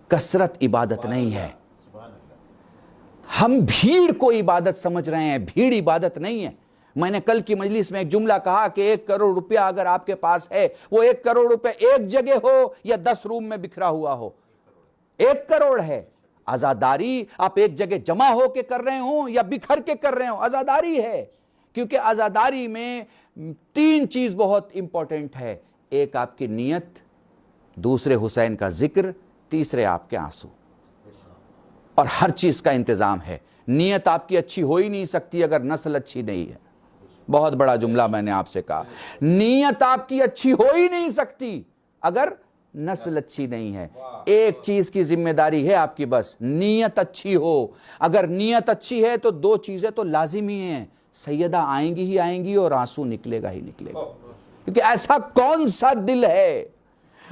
S2: کثرت عبادت نہیں ہے. ہم بھیڑ کو عبادت سمجھ رہے ہیں, بھیڑ عبادت نہیں ہے. میں نے کل کی مجلس میں ایک جملہ کہا کہ 1 کروڑ روپیہ اگر آپ کے پاس ہے, وہ 1 کروڑ روپے ایک جگہ ہو یا 10 روم میں بکھرا ہوا ہو, 1 کروڑ ہے. عزاداری آپ ایک جگہ جمع ہو کے کر رہے ہوں یا بکھر کے کر رہے ہوں, عزاداری ہے. کیونکہ عزاداری میں 3 چیز بہت امپورٹنٹ ہے. ایک آپ کی نیت, دوسرے حسین کا ذکر, تیسرے آپ کے آنسو. اور ہر چیز کا انتظام ہے. نیت آپ کی اچھی ہو ہی نہیں سکتی اگر نسل اچھی نہیں ہے. بہت بڑا جملہ میں نے آپ سے کہا. نیت آپ کی اچھی ہو ہی نہیں سکتی اگر نسل اچھی نہیں ہے. ایک چیز کی ذمہ داری ہے آپ کی, بس نیت اچھی ہو. اگر نیت اچھی ہے تو 2 چیزیں تو لازمی ہیں, سیدہ آئیں گی ہی آئیں گی اور آنسو نکلے گا ہی نکلے گا. کیونکہ ایسا کون سا دل ہے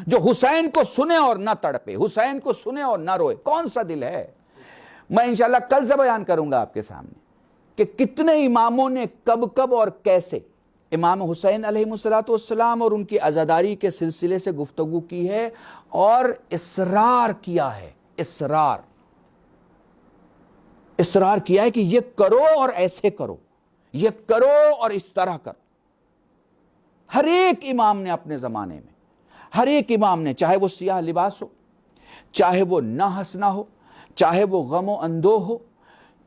S2: جو حسین کو سنے اور نہ تڑپے, حسین کو سنے اور نہ روئے؟ کون سا دل ہے؟ میں انشاءاللہ کل سے بیان کروں گا آپ کے سامنے کہ کتنے اماموں نے کب کب اور کیسے امام حسین علیہ السلام اور ان کی عزاداری کے سلسلے سے گفتگو کی ہے اور اصرار کیا ہے. اصرار کیا ہے کہ یہ کرو اور ایسے کرو, یہ کرو اور اس طرح کرو. ہر ایک امام نے اپنے زمانے میں, ہر ایک امام نے, چاہے وہ سیاہ لباس ہو, چاہے وہ نہ ہنسنا ہو, چاہے وہ غم و اندوہ ہو,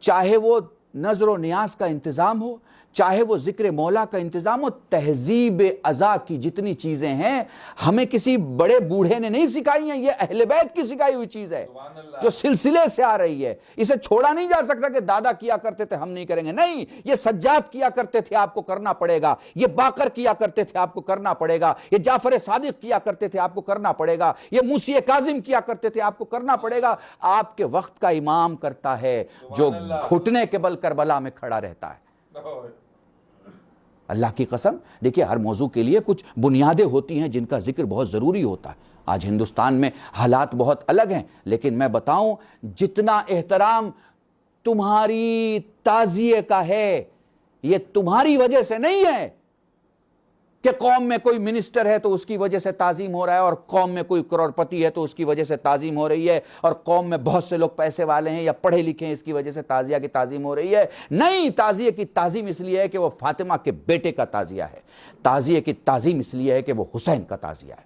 S2: چاہے وہ نظر و نیاز کا انتظام ہو, چاہے وہ ذکر مولا کا انتظام ہو, تہذیب ازا کی جتنی چیزیں ہیں ہمیں کسی بڑے بوڑھے نے نہیں سکھائی ہیں, یہ اہل بیت کی سکھائی ہوئی چیز ہے جو سلسلے سے آ رہی ہے. اسے چھوڑا نہیں جا سکتا کہ دادا کیا کرتے تھے ہم نہیں کریں گے. نہیں, یہ سجاد کیا کرتے تھے آپ کو کرنا پڑے گا, یہ باقر کیا کرتے تھے آپ کو کرنا پڑے گا, یہ جعفر صادق کیا کرتے تھے آپ کو کرنا پڑے گا, یہ موسی کاظم کیا کرتے تھے آپ کو کرنا پڑے گا. آپ کے وقت کا امام کرتا ہے جو گھٹنے کے بل کربلا میں کھڑا رہتا ہے. اللہ کی قسم, دیکھیے ہر موضوع کے لیے کچھ بنیادیں ہوتی ہیں جن کا ذکر بہت ضروری ہوتا ہے. آج ہندوستان میں حالات بہت الگ ہیں, لیکن میں بتاؤں جتنا احترام تمہاری تعزیے کا ہے یہ تمہاری وجہ سے نہیں ہے کہ قوم میں کوئی منسٹر ہے تو اس کی وجہ سے تعظیم ہو رہا ہے, اور قوم میں کوئی کروڑپتی ہے تو اس کی وجہ سے تعظیم ہو رہی ہے, اور قوم میں بہت سے لوگ پیسے والے ہیں یا پڑھے لکھے ہیں اس کی وجہ سے تعزیہ کی تعظیم ہو رہی ہے. نہیں, تعزیہ کی تعظیم اس لیے ہے کہ وہ فاطمہ کے بیٹے کا تعزیہ ہے. تعزیہ کی تعظیم اس لیے ہے کہ وہ حسین کا تعزیہ ہے.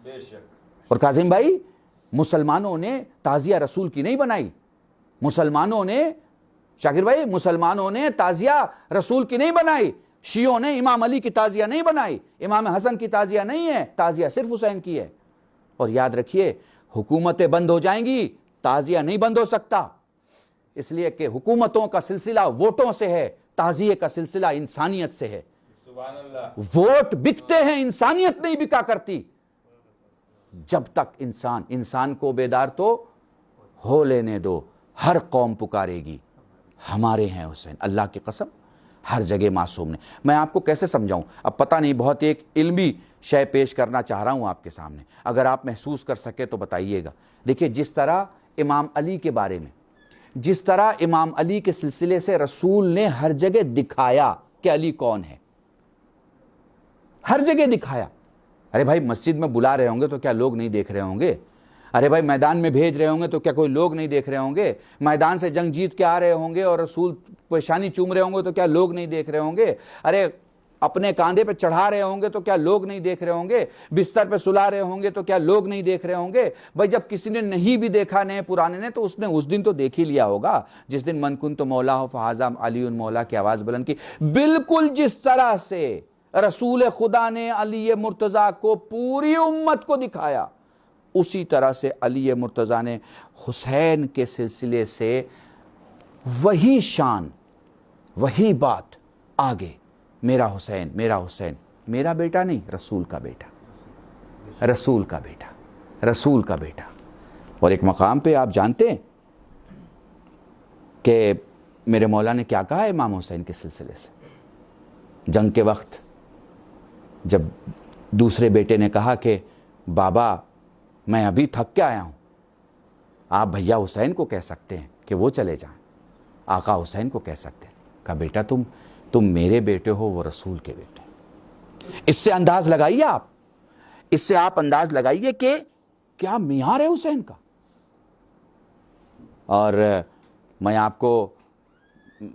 S3: بے شک.
S2: اور کاظم بھائی, مسلمانوں نے تعزیہ رسول کی نہیں بنائی, مسلمانوں نے, شاکر بھائی, مسلمانوں نے تعزیہ رسول کی نہیں بنائی, شیعوں نے امام علی کی تعزیہ نہیں بنائی, امام حسن کی تعزیہ نہیں ہے, تعزیہ صرف حسین کی ہے. اور یاد رکھیے حکومتیں بند ہو جائیں گی, تعزیہ نہیں بند ہو سکتا, اس لیے کہ حکومتوں کا سلسلہ ووٹوں سے ہے, تعزیہ کا سلسلہ انسانیت سے ہے.
S3: سبحان اللہ.
S2: ووٹ بکتے ہیں, انسانیت نہیں بکا کرتی. جب تک انسان کو بیدار تو ہو لینے دو, ہر قوم پکارے گی ہمارے ہیں حسین. اللہ کی قسم ہر جگہ معصوم نے. میں آپ کو کیسے سمجھاؤں, اب پتہ نہیں, بہت ایک علمی شے پیش کرنا چاہ رہا ہوں آپ کے سامنے, اگر آپ محسوس کر سکے تو بتائیے گا. دیکھیے جس طرح امام علی کے بارے میں, جس طرح امام علی کے سلسلے سے رسول نے ہر جگہ دکھایا کہ علی کون ہے, ہر جگہ دکھایا. ارے بھائی مسجد میں بلا رہے ہوں گے تو کیا لوگ نہیں دیکھ رہے ہوں گے؟ ارے بھائی میدان میں بھیج رہے ہوں گے تو کیا کوئی لوگ نہیں دیکھ رہے ہوں گے؟ میدان سے جنگ جیت کے آ رہے ہوں گے اور رسول پیشانی چوم رہے ہوں گے تو کیا لوگ نہیں دیکھ رہے ہوں گے؟ ارے اپنے کاندھے پہ چڑھا رہے ہوں گے تو کیا لوگ نہیں دیکھ رہے ہوں گے؟ بستر پہ سلا رہے ہوں گے تو کیا لوگ نہیں دیکھ رہے ہوں گے؟ بھائی جب کسی نے نہیں بھی دیکھا نئے پرانے نے تو اس نے اس دن تو دیکھ ہی لیا ہوگا جس دن من کنت مولا ہو فہذا علی مولا کی آواز بلند کی. بالکل جس طرح سے رسول خدا نے علی مرتضیٰ کو پوری امت کو دکھایا, اسی طرح سے علی مرتضیٰ نے حسین کے سلسلے سے وہی شان, وہی بات آگے, میرا حسین, میرا حسین, میرا بیٹا نہیں, رسول کا بیٹا, رسول کا بیٹا, رسول کا بیٹا. اور ایک مقام پہ آپ جانتے ہیں کہ میرے مولا نے کیا کہا امام حسین کے سلسلے سے, جنگ کے وقت جب دوسرے بیٹے نے کہا کہ بابا میں ابھی تھک کے آیا ہوں, آپ بھیا حسین کو کہہ سکتے ہیں کہ وہ چلے جائیں. آقا حسین کو کہہ سکتے ہیں. کہا بیٹا تم میرے بیٹے ہو, وہ رسول کے بیٹے. اس سے انداز لگائیے آپ, اس سے آپ انداز لگائیے کہ کیا معیار ہے حسین کا. اور میں آپ کو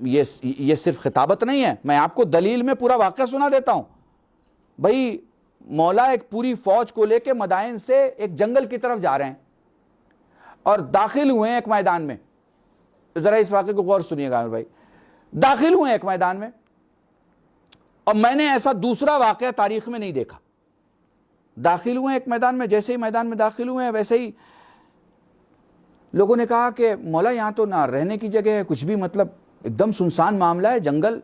S2: یہ صرف خطابت نہیں ہے, میں آپ کو دلیل میں پورا واقعہ سنا دیتا ہوں. بھائی مولا ایک پوری فوج کو لے کے مدائن سے ایک جنگل کی طرف جا رہے ہیں اور داخل ہوئے ہیں ایک میدان میں. ذرا اس واقعے کو غور سنیے گا بھائی. داخل ہوئے ہیں ایک میدان میں, اور میں نے ایسا دوسرا واقعہ تاریخ میں نہیں دیکھا. داخل ہوئے ہیں ایک میدان میں, جیسے ہی میدان میں داخل ہوئے ہیں ویسے ہی لوگوں نے کہا کہ مولا یہاں تو نہ رہنے کی جگہ ہے, کچھ بھی, مطلب ایک دم سنسان معاملہ ہے, جنگل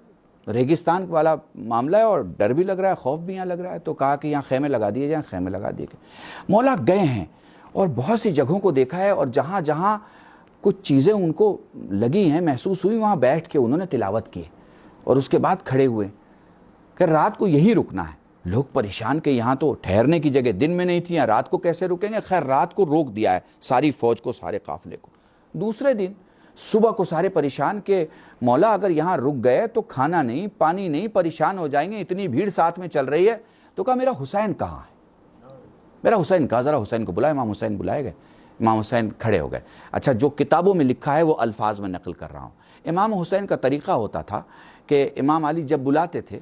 S2: ریگستان والا معاملہ ہے, اور ڈر بھی لگ رہا ہے, خوف بھی یہاں لگ رہا ہے. تو کہا کہ یہاں خیمے لگا دیے جائیں. خیمے لگا دیے گئے. مولا گئے ہیں اور بہت سی جگہوں کو دیکھا ہے, اور جہاں جہاں کچھ چیزیں ان کو لگی ہیں, محسوس ہوئی, وہاں بیٹھ کے انہوں نے تلاوت کی, اور اس کے بعد کھڑے ہوئے کہ رات کو یہی رکنا ہے. لوگ پریشان کہ یہاں تو ٹھہرنے کی جگہ دن میں نہیں تھی, یہاں رات کو کیسے رکیں گے. خیر رات کو روک دیا ہے ساری فوج کو, سارے قافلے کو. دوسرے دن صبح کو سارے پریشان کہ مولا اگر یہاں رک گئے تو کھانا نہیں, پانی نہیں, پریشان ہو جائیں گے, اتنی بھیڑ ساتھ میں چل رہی ہے. تو کہا میرا حسین کہاں ہے, میرا حسین کہا, ذرا حسین کو بلائے. امام حسین بلائے گئے. امام حسین کھڑے ہو گئے. اچھا, جو کتابوں میں لکھا ہے وہ الفاظ میں نقل کر رہا ہوں. امام حسین کا طریقہ ہوتا تھا کہ امام علی جب بلاتے تھے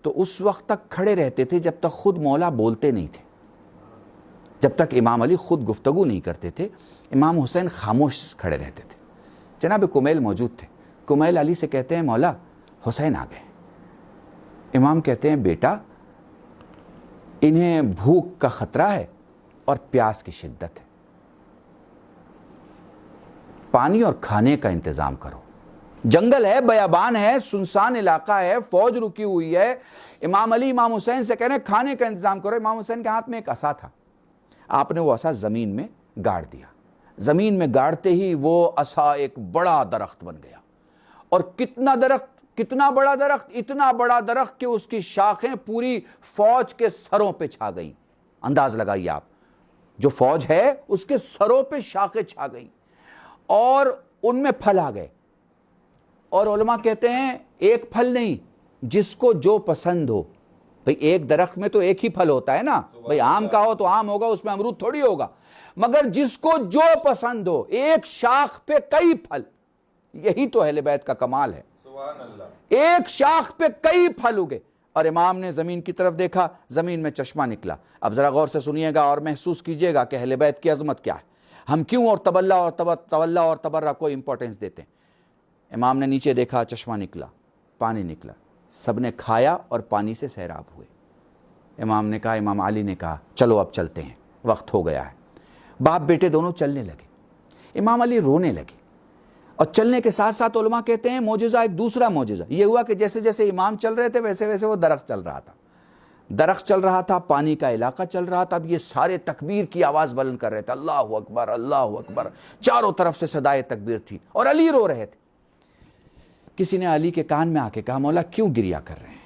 S2: تو اس وقت تک کھڑے رہتے تھے جب تک خود مولا بولتے نہیں تھے, جب تک امام علی خود گفتگو نہیں کرتے تھے. امام حسین خاموش کھڑے رہتے تھے. جناب کمیل موجود تھے. کمیل علی سے کہتے ہیں مولا حسین آ گئے. امام کہتے ہیں بیٹا انہیں بھوک کا خطرہ ہے اور پیاس کی شدت ہے, پانی اور کھانے کا انتظام کرو. جنگل ہے, بیابان ہے, سنسان علاقہ ہے, فوج رکی ہوئی ہے. امام علی امام حسین سے کہہ رہے ہیں کھانے کا انتظام کرو. امام حسین کے ہاتھ میں ایک عصا تھا, آپ نے وہ عصا زمین میں گاڑ دیا. زمین میں گاڑتے ہی وہ عصا ایک بڑا درخت بن گیا. اور کتنا درخت, کتنا بڑا درخت, اتنا بڑا درخت کہ اس کی شاخیں پوری فوج کے سروں پہ چھا گئیں. انداز لگائیے آپ, جو فوج ہے اس کے سروں پہ شاخیں چھا گئیں اور ان میں پھل آ گئے. اور علماء کہتے ہیں ایک پھل نہیں, جس کو جو پسند ہو. بھئی ایک درخت میں تو ایک ہی پھل ہوتا ہے نا, بھئی آم کا ہو تو آم ہوگا, اس میں امرود تھوڑی ہوگا. مگر جس کو جو پسند ہو, ایک شاخ پہ کئی پھل. یہی تو اہل بیت کا کمال ہے.
S3: سبحان اللہ.
S2: ایک شاخ پہ کئی پھل اگے. اور امام نے زمین کی طرف دیکھا, زمین میں چشمہ نکلا. اب ذرا غور سے سنیے گا اور محسوس کیجئے گا کہ اہل بیت کی عظمت کیا ہے. ہم کیوں اور تولا اور تبرہ کو امپورٹنس دیتے ہیں. امام نے نیچے دیکھا, چشمہ نکلا, پانی نکلا, سب نے کھایا اور پانی سے سیراب ہوئے. امام نے کہا, امام علی نے کہا چلو اب چلتے ہیں, وقت ہو گیا ہے. باپ بیٹے دونوں چلنے لگے. امام علی رونے لگے. اور چلنے کے ساتھ ساتھ علماء کہتے ہیں معجزہ, ایک دوسرا معجزہ یہ ہوا کہ جیسے جیسے امام چل رہے تھے ویسے ویسے وہ درخت چل رہا تھا. درخت چل رہا تھا, پانی کا علاقہ چل رہا تھا. اب یہ سارے تکبیر کی آواز بلند کر رہے تھے, اللہ اکبر اللہ اکبر. چاروں طرف سے صدائے تکبیر تھی اور علی رو رہے تھے. کسی نے علی کے کان میں آ کے کہا مولا کیوں گریہ کر رہے ہیں؟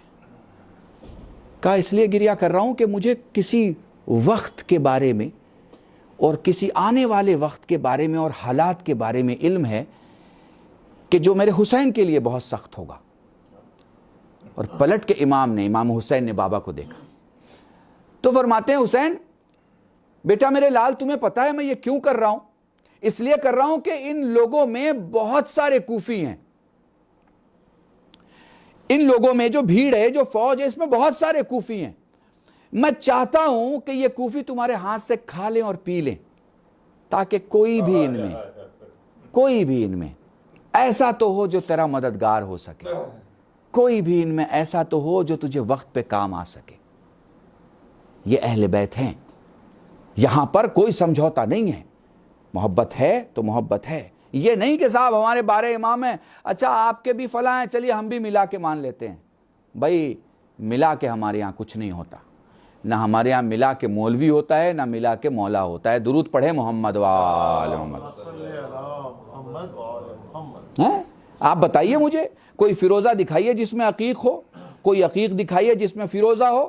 S2: کہا اس لیے گریہ کر رہا ہوں کہ مجھے کسی وقت کے بارے میں اور کسی آنے والے وقت کے بارے میں اور حالات کے بارے میں علم ہے کہ جو میرے حسین کے لیے بہت سخت ہوگا. اور پلٹ کے امام حسین نے بابا کو دیکھا تو فرماتے ہیں حسین بیٹا میرے لال تمہیں پتا ہے میں یہ کیوں کر رہا ہوں؟ اس لیے کر رہا ہوں کہ ان لوگوں میں بہت سارے کوفی ہیں. ان لوگوں میں جو بھیڑ ہے, جو فوج ہے, اس میں بہت سارے کوفی ہیں. میں چاہتا ہوں کہ یہ کوفی تمہارے ہاتھ سے کھا لیں اور پی لیں, تاکہ کوئی بھی ان میں ایسا تو ہو جو تیرا مددگار ہو سکے, کوئی بھی ان میں ایسا تو ہو جو تجھے وقت پہ کام آ سکے. یہ اہل بیت ہیں, یہاں پر کوئی سمجھوتا نہیں ہے. محبت ہے تو محبت ہے. یہ نہیں کہ صاحب ہمارے 12 امام ہیں, اچھا آپ کے بھی فلاں ہیں, چلیے ہم بھی ملا کے مان لیتے ہیں. بھائی ملا کے ہمارے یہاں کچھ نہیں ہوتا. نہ ہمارے یہاں ملا کے مولوی ہوتا ہے, نہ ملا کے مولا ہوتا ہے. درود پڑھے محمد وآل محمد. آپ بتائیے مجھے, کوئی فیروزہ دکھائیے جس میں عقیق ہو, کوئی عقیق دکھائیے جس میں فیروزہ ہو,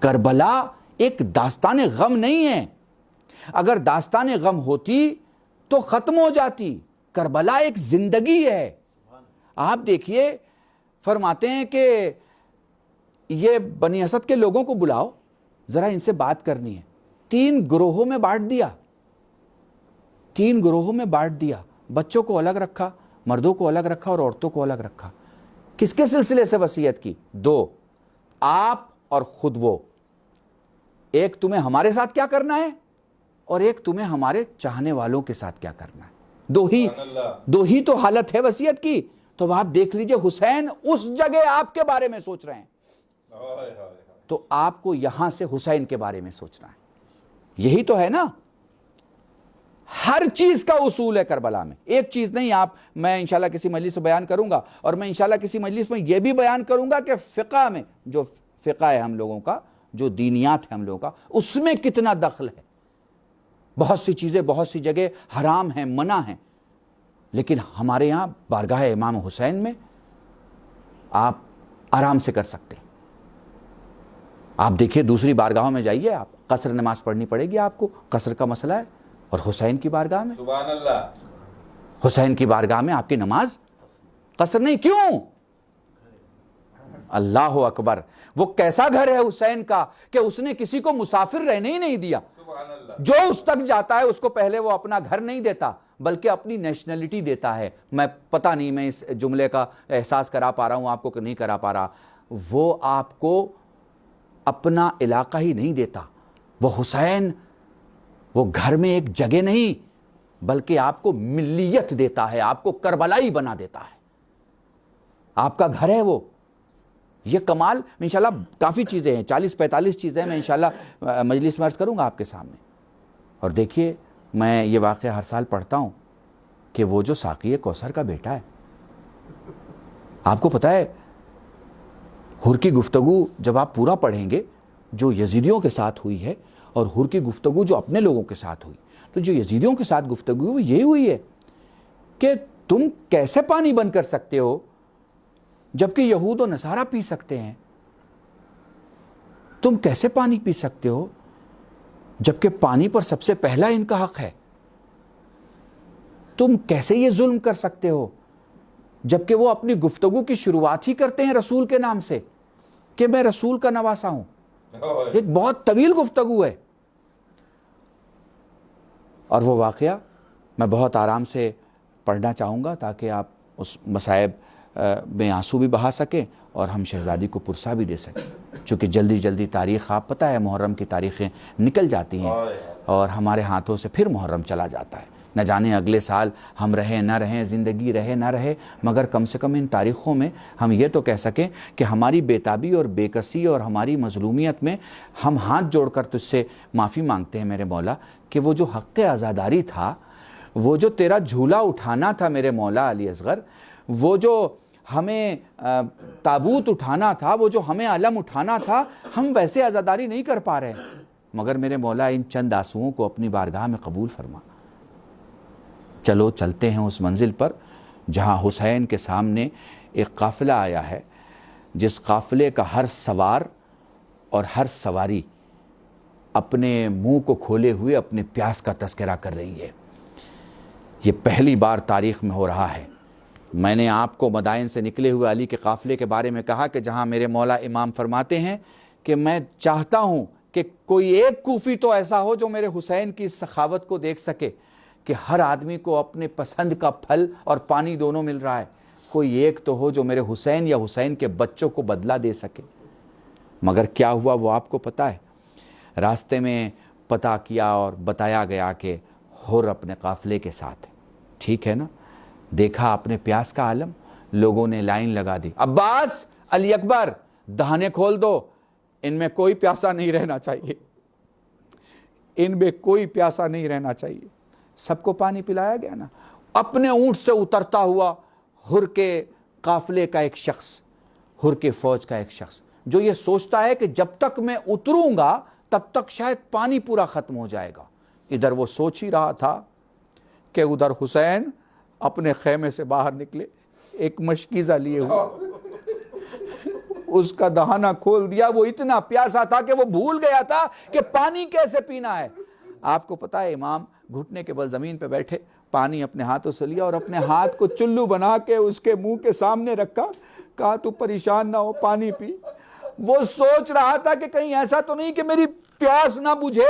S2: کربلا ایک داستان غم نہیں ہے. اگر داستان غم ہوتی تو ختم ہو جاتی. کربلا ایک زندگی ہے. آپ دیکھیے فرماتے ہیں کہ یہ بنی اسد کے لوگوں کو بلاؤ, ذرا ان سے بات کرنی ہے. 3 گروہوں میں بانٹ دیا, 3 گروہوں میں بانٹ دیا. بچوں کو الگ رکھا, مردوں کو الگ رکھا اور عورتوں کو الگ رکھا. کس کے سلسلے سے وصیت کی؟ 2, آپ اور خود وہ. ایک تمہیں ہمارے ساتھ کیا کرنا ہے اور ایک تمہیں ہمارے چاہنے والوں کے ساتھ کیا کرنا ہے. دو ہی تو حالت ہے وصیت کی. تو اب آپ دیکھ لیجئے حسین اس جگہ آپ کے بارے میں سوچ رہے ہیں, تو آپ کو یہاں سے حسین کے بارے میں سوچنا ہے. یہی تو ہے نا, ہر چیز کا اصول ہے کربلا میں. ایک چیز نہیں. میں انشاءاللہ کسی مجلس میں بیان کروں گا, اور میں انشاءاللہ کسی مجلس میں یہ بھی بیان کروں گا کہ فقہ میں, جو فقہ ہے ہم لوگوں کا, جو دینیات ہے ہم لوگوں کا, اس میں کتنا دخل ہے. بہت سی چیزیں بہت سی جگہ حرام ہیں, منع ہیں, لیکن ہمارے یہاں بارگاہ امام حسین میں آپ آرام سے کر سکتے ہیں. آپ دیکھیے دوسری بارگاہوں میں جائیے, آپ قصر نماز پڑھنی پڑے گی آپ کو, قصر کا مسئلہ ہے. اور حسین کی بارگاہ میں,
S3: سبحان اللہ,
S2: حسین کی بارگاہ میں آپ کی نماز قصر نہیں. کیوں؟ اللہ اکبر. وہ کیسا گھر ہے حسین کا کہ اس نے کسی کو مسافر رہنے ہی نہیں دیا.
S3: سبحان اللہ.
S2: جو اس تک جاتا ہے اس کو پہلے وہ اپنا گھر نہیں دیتا, بلکہ اپنی نیشنلٹی دیتا ہے. میں پتہ نہیں میں اس جملے کا احساس کرا پا رہا ہوں آپ کو کہ نہیں کرا پا رہا. وہ آپ کو اپنا علاقہ ہی نہیں دیتا. وہ حسین, وہ گھر میں ایک جگہ نہیں, بلکہ آپ کو ملیت دیتا ہے, آپ کو کربلائی بنا دیتا ہے. آپ کا گھر ہے وہ. یہ کمال انشاءاللہ کافی چیزیں ہیں, 40-45 چیزیں میں انشاءاللہ مجلس میں عرض کروں گا آپ کے سامنے. اور دیکھیے میں یہ واقعہ ہر سال پڑھتا ہوں کہ وہ جو ساقی کوثر کا بیٹا ہے, آپ کو پتہ ہے حر کی گفتگو جب آپ پورا پڑھیں گے جو یزیدیوں کے ساتھ ہوئی ہے, اور حر کی گفتگو جو اپنے لوگوں کے ساتھ ہوئی, تو جو یزیدیوں کے ساتھ گفتگو وہ یہی ہوئی ہے کہ تم کیسے پانی بند کر سکتے ہو جبکہ یہود و نصارہ پی سکتے ہیں. تم کیسے پانی پی سکتے ہو جبکہ پانی پر سب سے پہلا ان کا حق ہے. تم کیسے یہ ظلم کر سکتے ہو جبکہ وہ اپنی گفتگو کی شروعات ہی کرتے ہیں رسول کے نام سے کہ میں رسول کا نواسا ہوں. ایک بہت طویل گفتگو ہے. اور وہ واقعہ میں بہت آرام سے پڑھنا چاہوں گا تاکہ آپ اس مصائب میں آنسو بھی بہا سکیں اور ہم شہزادی کو پرسا بھی دے سکیں. چونکہ جلدی جلدی تاریخ, آپ پتہ ہے محرم کی تاریخیں نکل جاتی ہیں اور ہمارے ہاتھوں سے پھر محرم چلا جاتا ہے. نہ جانے اگلے سال ہم رہیں نہ رہیں, زندگی رہے نہ رہے, مگر کم سے کم ان تاریخوں میں ہم یہ تو کہہ سکیں کہ ہماری بےتابی اور بے کسی اور ہماری مظلومیت میں ہم ہاتھ جوڑ کر تجھ سے معافی مانگتے ہیں میرے مولا کہ وہ جو حق عزاداری تھا, وہ جو تیرا جھولا اٹھانا تھا میرے مولا علی اصغر, وہ جو ہمیں تابوت اٹھانا تھا, وہ جو ہمیں علم اٹھانا تھا, ہم ویسے عزاداری نہیں کر پا رہے. مگر میرے مولا ان چند آنسوؤں کو اپنی بارگاہ میں قبول فرما. چلو چلتے ہیں اس منزل پر جہاں حسین کے سامنے ایک قافلہ آیا ہے, جس قافلے کا ہر سوار اور ہر سواری اپنے منہ کو کھولے ہوئے اپنے پیاس کا تذکرہ کر رہی ہے. یہ پہلی بار تاریخ میں ہو رہا ہے. میں نے آپ کو مدائن سے نکلے ہوئے علی کے قافلے کے بارے میں کہا کہ جہاں میرے مولا امام فرماتے ہیں کہ میں چاہتا ہوں کہ کوئی ایک کوفی تو ایسا ہو جو میرے حسین کی سخاوت کو دیکھ سکے کہ ہر آدمی کو اپنے پسند کا پھل اور پانی دونوں مل رہا ہے. کوئی ایک تو ہو جو میرے حسین یا حسین کے بچوں کو بدلہ دے سکے. مگر کیا ہوا وہ آپ کو پتہ ہے. راستے میں پتہ کیا اور بتایا گیا کہ حر اپنے قافلے کے ساتھ ہے. ٹھیک ہے نا. دیکھا اپنے پیاس کا عالم, لوگوں نے لائن لگا دی, عباس, علی اکبر, دہانے کھول دو, ان میں کوئی پیاسا نہیں رہنا چاہیے, ان میں کوئی پیاسا نہیں رہنا چاہیے. سب کو پانی پلایا گیا نا. اپنے اونٹ سے اترتا ہوا حر کے قافلے کا ایک شخص, حر کے فوج کا ایک شخص جو یہ سوچتا ہے کہ جب تک میں اتروں گا تب تک شاید پانی پورا ختم ہو جائے گا. ادھر وہ سوچ ہی رہا تھا کہ ادھر حسین اپنے خیمے سے باہر نکلے ایک مشکیزہ لیے ہوئے. اس کا دہانہ کھول دیا. وہ اتنا پیاسا تھا کہ وہ بھول گیا تھا کہ پانی کیسے پینا ہے. آپ کو پتا ہے امام گھٹنے کے بل زمین پہ بیٹھے, پانی اپنے ہاتھوں سے لیا اور اپنے ہاتھ کو چلو بنا کے اس کے منہ کے سامنے رکھا, کہا تو پریشان نہ ہو, پانی پی. وہ سوچ رہا تھا کہ کہیں ایسا تو نہیں کہ میری پیاس نہ بجھے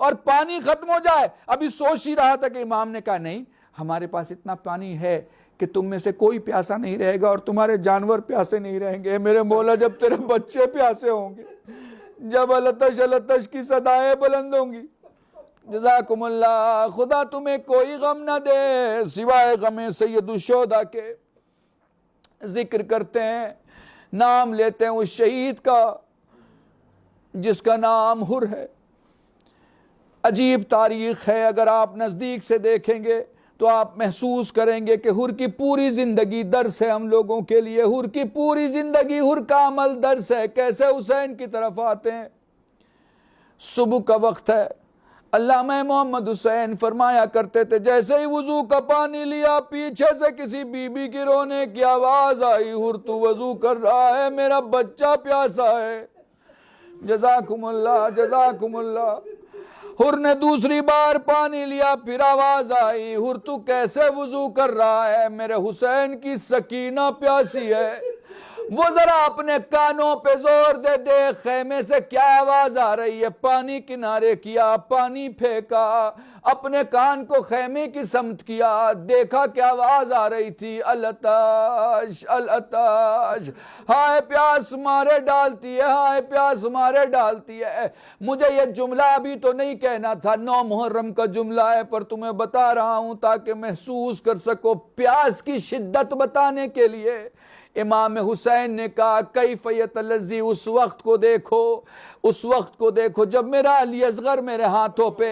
S2: اور پانی ختم ہو جائے. ابھی سوچ ہی رہا تھا کہ امام نے کہا نہیں, ہمارے پاس اتنا پانی ہے کہ تم میں سے کوئی پیاسا نہیں رہے گا اور تمہارے جانور پیاسے نہیں رہیں گے. میرے مولا جب تیرے بچے پیاسے ہوں گے, جب التش التش کی صدائیں بلند ہوں گی, جزاکم اللہ, خدا تمہیں کوئی غم نہ دے سوائے غم سید الشہداء کے. ذکر کرتے ہیں, نام لیتے ہیں اس شہید کا جس کا نام حر ہے. عجیب تاریخ ہے, اگر آپ نزدیک سے دیکھیں گے تو آپ محسوس کریں گے کہ حر کی پوری زندگی درس ہے ہم لوگوں کے لیے. حر کی پوری زندگی, حر کا عمل درس ہے. کیسے حسین کی طرف آتے ہیں, صبح کا وقت ہے. علامہ محمد حسین فرمایا کرتے تھے جیسے ہی وضو کا پانی لیا, پیچھے سے کسی بی بی کی رونے کی آواز آئی, حر تو وضو کر رہا ہے, میرا بچہ پیاسا ہے. جزاکم اللہ, جزاکم اللہ. حر نے دوسری بار پانی لیا, پھر آواز آئی, حر تو کیسے وضو کر رہا ہے, میرے حسین کی سکینہ پیاسی ہے. وہ ذرا اپنے کانوں پہ زور دے دے, خیمے سے کیا آواز آ رہی ہے. پانی کنارے کیا, پانی پھینکا, اپنے کان کو خیمے کی سمت کیا, دیکھا کیا آواز آ رہی تھی, الاتش الاتش, ہائے پیاس مارے ڈالتی ہے, ہائے پیاس مارے ڈالتی ہے. مجھے یہ جملہ ابھی تو نہیں کہنا تھا, 9 محرم کا جملہ ہے, پر تمہیں بتا رہا ہوں تاکہ محسوس کر سکو پیاس کی شدت بتانے کے لیے. امام حسین نے کہا کیف یتلذی, اس وقت کو دیکھو, اس وقت کو دیکھو جب میرا علی اصغر میرے ہاتھوں پہ,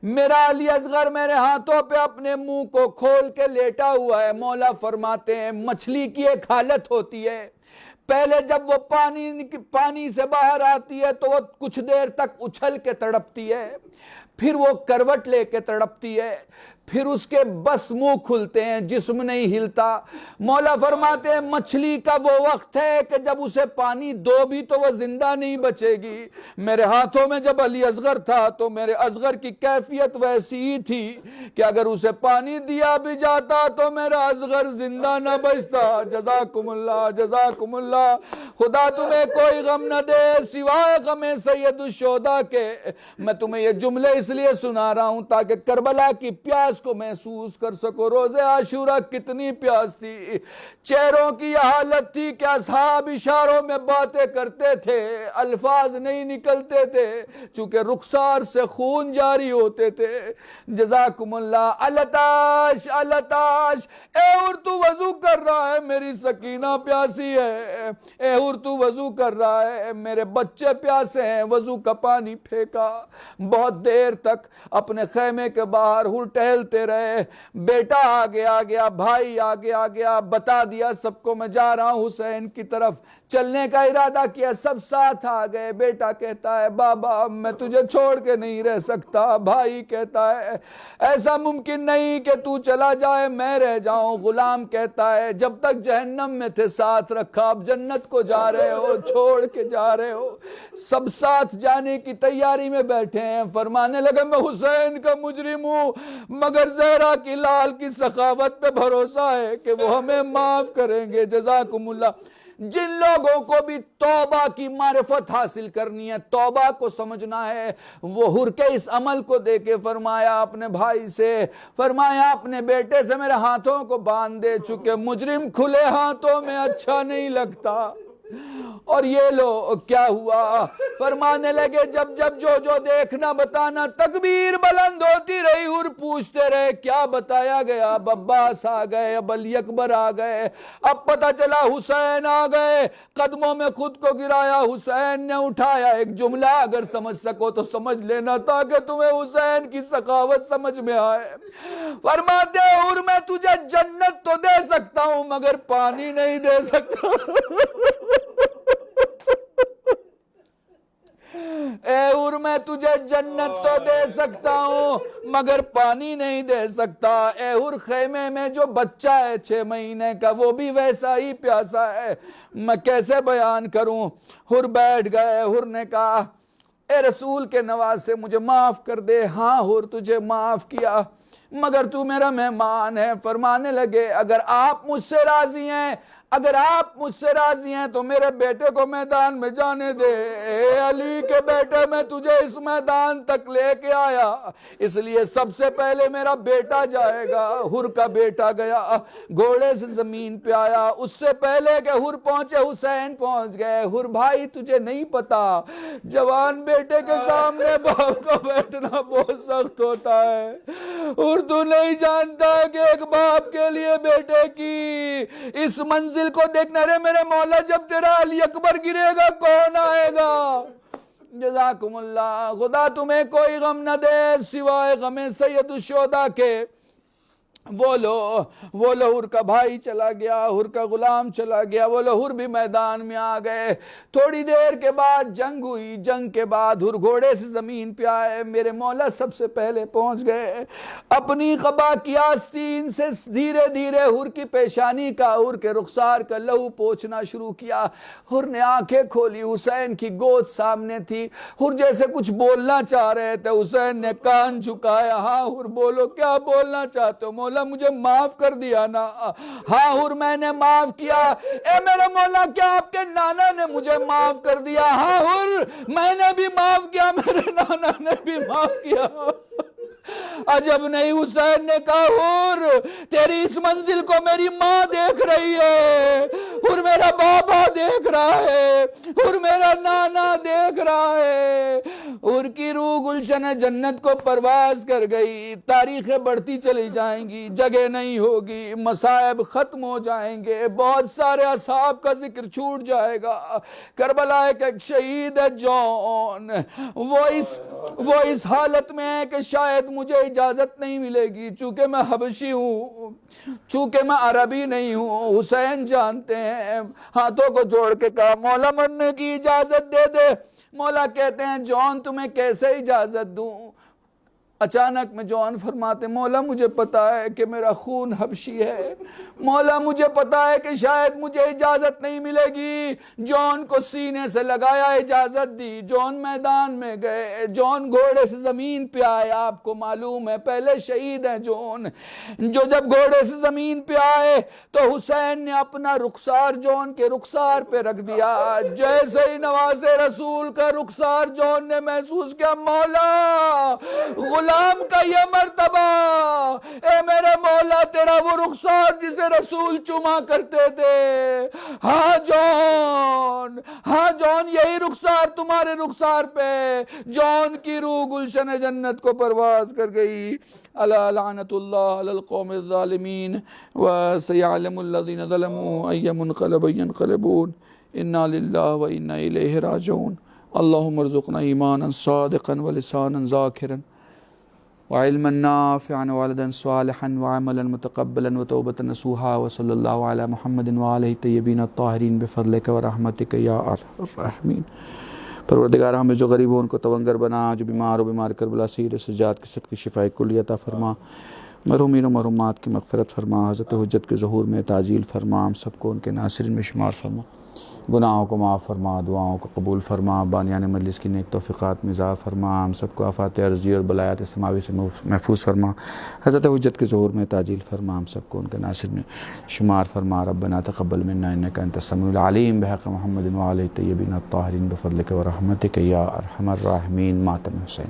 S2: میرا علی اصغر میرے ہاتھوں پہ اپنے منہ کو کھول کے لیٹا ہوا ہے. مولا فرماتے ہیں مچھلی کی ایک حالت ہوتی ہے, پہلے جب وہ پانی سے باہر آتی ہے تو وہ کچھ دیر تک اچھل کے تڑپتی ہے, پھر وہ کروٹ لے کے تڑپتی ہے, پھر اس کے بس منہ کھلتے ہیں, جسم نہیں ہلتا. مولا فرماتے ہیں مچھلی کا وہ وقت ہے کہ جب اسے پانی دو بھی تو وہ زندہ نہیں بچے گی. میرے ہاتھوں میں جب علی اصغر تھا تو میرے اصغر کی کیفیت ویسی ہی تھی کہ اگر اسے پانی دیا بھی جاتا تو میرا اصغر زندہ نہ بچتا. جزاکم اللہ, جزاکم اللہ. خدا تمہیں کوئی غم نہ دے سوائے غم سید الشہداء کے. میں تمہیں یہ جملے اس لیے سنا رہا ہوں تاکہ کربلا کی پیاس کو محسوس کر سکو. روزے عاشورہ کتنی پیاس تھی, چہروں کی یہ حالت تھی کہ اصحاب اشاروں میں باتیں کرتے تھے, الفاظ نہیں نکلتے تھے چونکہ رخسار سے خون جاری ہوتے تھے. جزاکم اللہ. الاتش الاتش, اے حر تو وضو کر رہا ہے, میری سکینہ پیاسی ہے. اے حر تو وضو کر رہا ہے, میرے بچے پیاسے ہیں. وضو کا پانی پھینکا, بہت دیر تک اپنے خیمے کے باہر حر ٹہلتے رہے. بیٹا آگے آ گیا, بھائی آگے آ گیا, بتا دیا سب کو میں جا رہا ہوں حسین کی طرف. چلنے کا ارادہ کیا, سب ساتھ آ گئے. بیٹا کہتا ہے بابا میں تجھے چھوڑ کے نہیں رہ سکتا. بھائی کہتا ہے ایسا ممکن نہیں کہ تو چلا جائے میں رہ جاؤں. غلام کہتا ہے جب تک جہنم میں تھے ساتھ رکھا, اب جنت کو جا رہے ہو, چھوڑ کے جا رہے ہو. سب ساتھ جانے کی تیاری میں بیٹھے ہیں. فرمانے لگے میں حسین کا مجرم ہوں, مگر زہرا کی لال کی سخاوت پہ بھروسہ ہے کہ وہ ہمیں معاف کریں گے. جزاکم اللہ. جن لوگوں کو بھی توبہ کی معرفت حاصل کرنی ہے, توبہ کو سمجھنا ہے, وہ حر کے اس عمل کو دیکھے فرمایا اپنے بھائی سے, فرمایا اپنے بیٹے سے میرے ہاتھوں کو باندھ دے, چونکہ مجرم کھلے ہاتھوں میں اچھا نہیں لگتا. اور یہ لو کیا ہوا, فرمانے لگے جب جب جو دیکھنا بتانا. تکبیر بلند ہوتی رہی, حر پوچھتے رہے کیا بتایا گیا. اب عباس آ گئے, اب علی اکبر آ گئے, اب پتہ چلا حسین آ گئے. قدموں میں خود کو گرایا, حسین نے اٹھایا. ایک جملہ اگر سمجھ سکو تو سمجھ لینا تاکہ تمہیں حسین کی سخاوت سمجھ میں آئے. فرماتے حر میں تجھے جنت تو دے سکتا ہوں مگر پانی نہیں دے سکتا. اے حور میں تجھے جنت تو دے سکتا ہوں مگر پانی نہیں دے سکتا. اے حور خیمے میں جو بچہ ہے 6 مہینے کا وہ بھی ویسا ہی پیاسا ہے, میں کیسے بیان کروں. حور بیٹھ گئے. حور نے کہا اے رسول کے نواسے مجھے معاف کر دے. ہاں حور تجھے معاف کیا مگر تو میرا مہمان ہے. فرمانے لگے اگر آپ مجھ سے راضی ہیں, اگر آپ مجھ سے راضی ہیں تو میرے بیٹے کو میدان میں جانے دے. اے علی کے بیٹے میں تجھے اس میدان تک لے کے آیا, اس لیے سب سے پہلے میرا بیٹا جائے گا. حور کا بیٹا گیا, گھوڑے سے زمین پہ آیا. اس سے پہلے کہ حور پہنچے حسین پہنچ گئے. حور بھائی تجھے نہیں پتا جوان بیٹے کے سامنے باپ کا بیٹھنا بہت سخت ہوتا ہے. حور تو نہیں جانتا کہ ایک باپ کے لیے بیٹے کی اس منزل کو دیکھنا. رے میرے مولا جب تیرا علی اکبر گرے گا کون آئے گا؟ جزاکم اللہ. خدا تمہیں کوئی غم نہ دے سوائے غم سید الشہداء کے. وہ لو حور کا بھائی چلا گیا, حور کا غلام چلا گیا, وہ لو حور بھی میدان میں آ گئے. تھوڑی دیر کے بعد جنگ ہوئی. جنگ کے بعد حور گھوڑے سے زمین پہ آئے. میرے مولا سب سے پہلے پہنچ گئے. اپنی قبا کی آستین سے دھیرے دھیرے حور کی پیشانی کا, حور کے رخسار کا لہو پوچھنا شروع کیا. حور نے آنکھیں کھولی. حسین کی گود سامنے تھی. حور جیسے کچھ بولنا چاہ رہے تھے. حسین نے کان جھکایا. ہاں حور بولو, کیا بولنا چاہتے ہو؟ مولا مجھے معاف کر دیا نا. ہاں حور میں نے معاف کیا. اے میرے مولا کیا آپ کے نانا نے مجھے معاف کر دیا؟ ہاں حور میں نے بھی معاف کیا, میرے نانا نے بھی معاف کیا. عجب نہیں. حسین نے کہا حور تیری اس منزل کو میری ماں دیکھ رہی ہے, حور میرا بابا دیکھ رہا ہے, حور میرا نانا دیکھ رہا ہے. حور کی روح گلشن جنت کو پرواز کر گئی. تاریخیں بڑھتی چلی جائیں گی, جگہ نہیں ہوگی, مصائب ختم ہو جائیں گے, بہت سارے اصحاب کا ذکر چھوٹ جائے گا. کربلا ایک شہید ہے جون, وہ اس حالت میں ہے کہ شاید مجھے اجازت نہیں ملے گی چونکہ میں حبشی ہوں, چونکہ میں عربی نہیں ہوں. حسین جانتے ہیں, ہاتھوں کو جوڑ کے کہا مولا مرنے کی اجازت دے دے. مولا کہتے ہیں جون تمہیں کیسے اجازت دوں؟ اچانک میں جون فرماتے مولا مجھے پتا ہے کہ میرا خون حبشی ہے, مولا مجھے پتا ہے کہ شاید مجھے اجازت نہیں ملے گی. جون کو سینے سے لگایا, اجازت دی. جون میدان میں گئے. جون گھوڑے سے زمین پہ آئے. آپ کو معلوم ہے پہلے شہید ہیں جون. جو جب گھوڑے سے زمین پہ آئے تو حسین نے اپنا رخسار جون کے رخسار پہ رکھ دیا. جیسے ہی نواز رسول کا رخسار جون نے محسوس کیا, مولا غلام کا یہ مرتبہ, اے میرے مولا تیرا وہ رخسار جسے رسول چما کرتے تھے. ہاں جون یہی رخسار تمہارے رخسار پہ. جون کی روح گلشن جنت کو پرواز کر گئی. الا لعنت اللہ علی القوم الظالمین وسیعلم الذین ظلموا ای منقلب ینقلبون. انا للہ و انا الیہ راجعون. اللہم ارزقنا ایمانا صادقا ولسانا ذاکرا وعلما نافعا وولدا صالحا وعملا متقبلا وتوبة نصوحا وصلی اللہ علی محمد وآلہ الطیبین الطاہرین بفضلک ورحمتک یا ارحم الراحمین. پروردگار ہمیں جو غریب ہوں ان کو توانگر بنا, جو بیمار ہو بیمار کربلا سیر سجاد کی صدقے شفاء کلی عطا فرما, مرحومین و مرحومات کی مغفرت فرما, حضرت حجت کے ظہور میں تعجیل فرما, ہم سب کو ان کے ناصرین میں شمار فرما, گناہوں کو معاف فرما, دعاؤں کو قبول فرما, بانیان مجلس کی نیک توفیقات میں اضافہ فرما, ہم سب کو آفات عرضی اور بلایات سماوی سے محفوظ فرما, حضرت حجت کے ظہور میں تعجیل فرما, ہم سب کو ان کے ناصر میں شمار فرما. ربنا تقبل منا انک انت السمیع العلیم بحق محمد وآلہ الطیبین الطاہرین بفضلک ورحمتک یا ارحم الراحمین. ماتم حسین.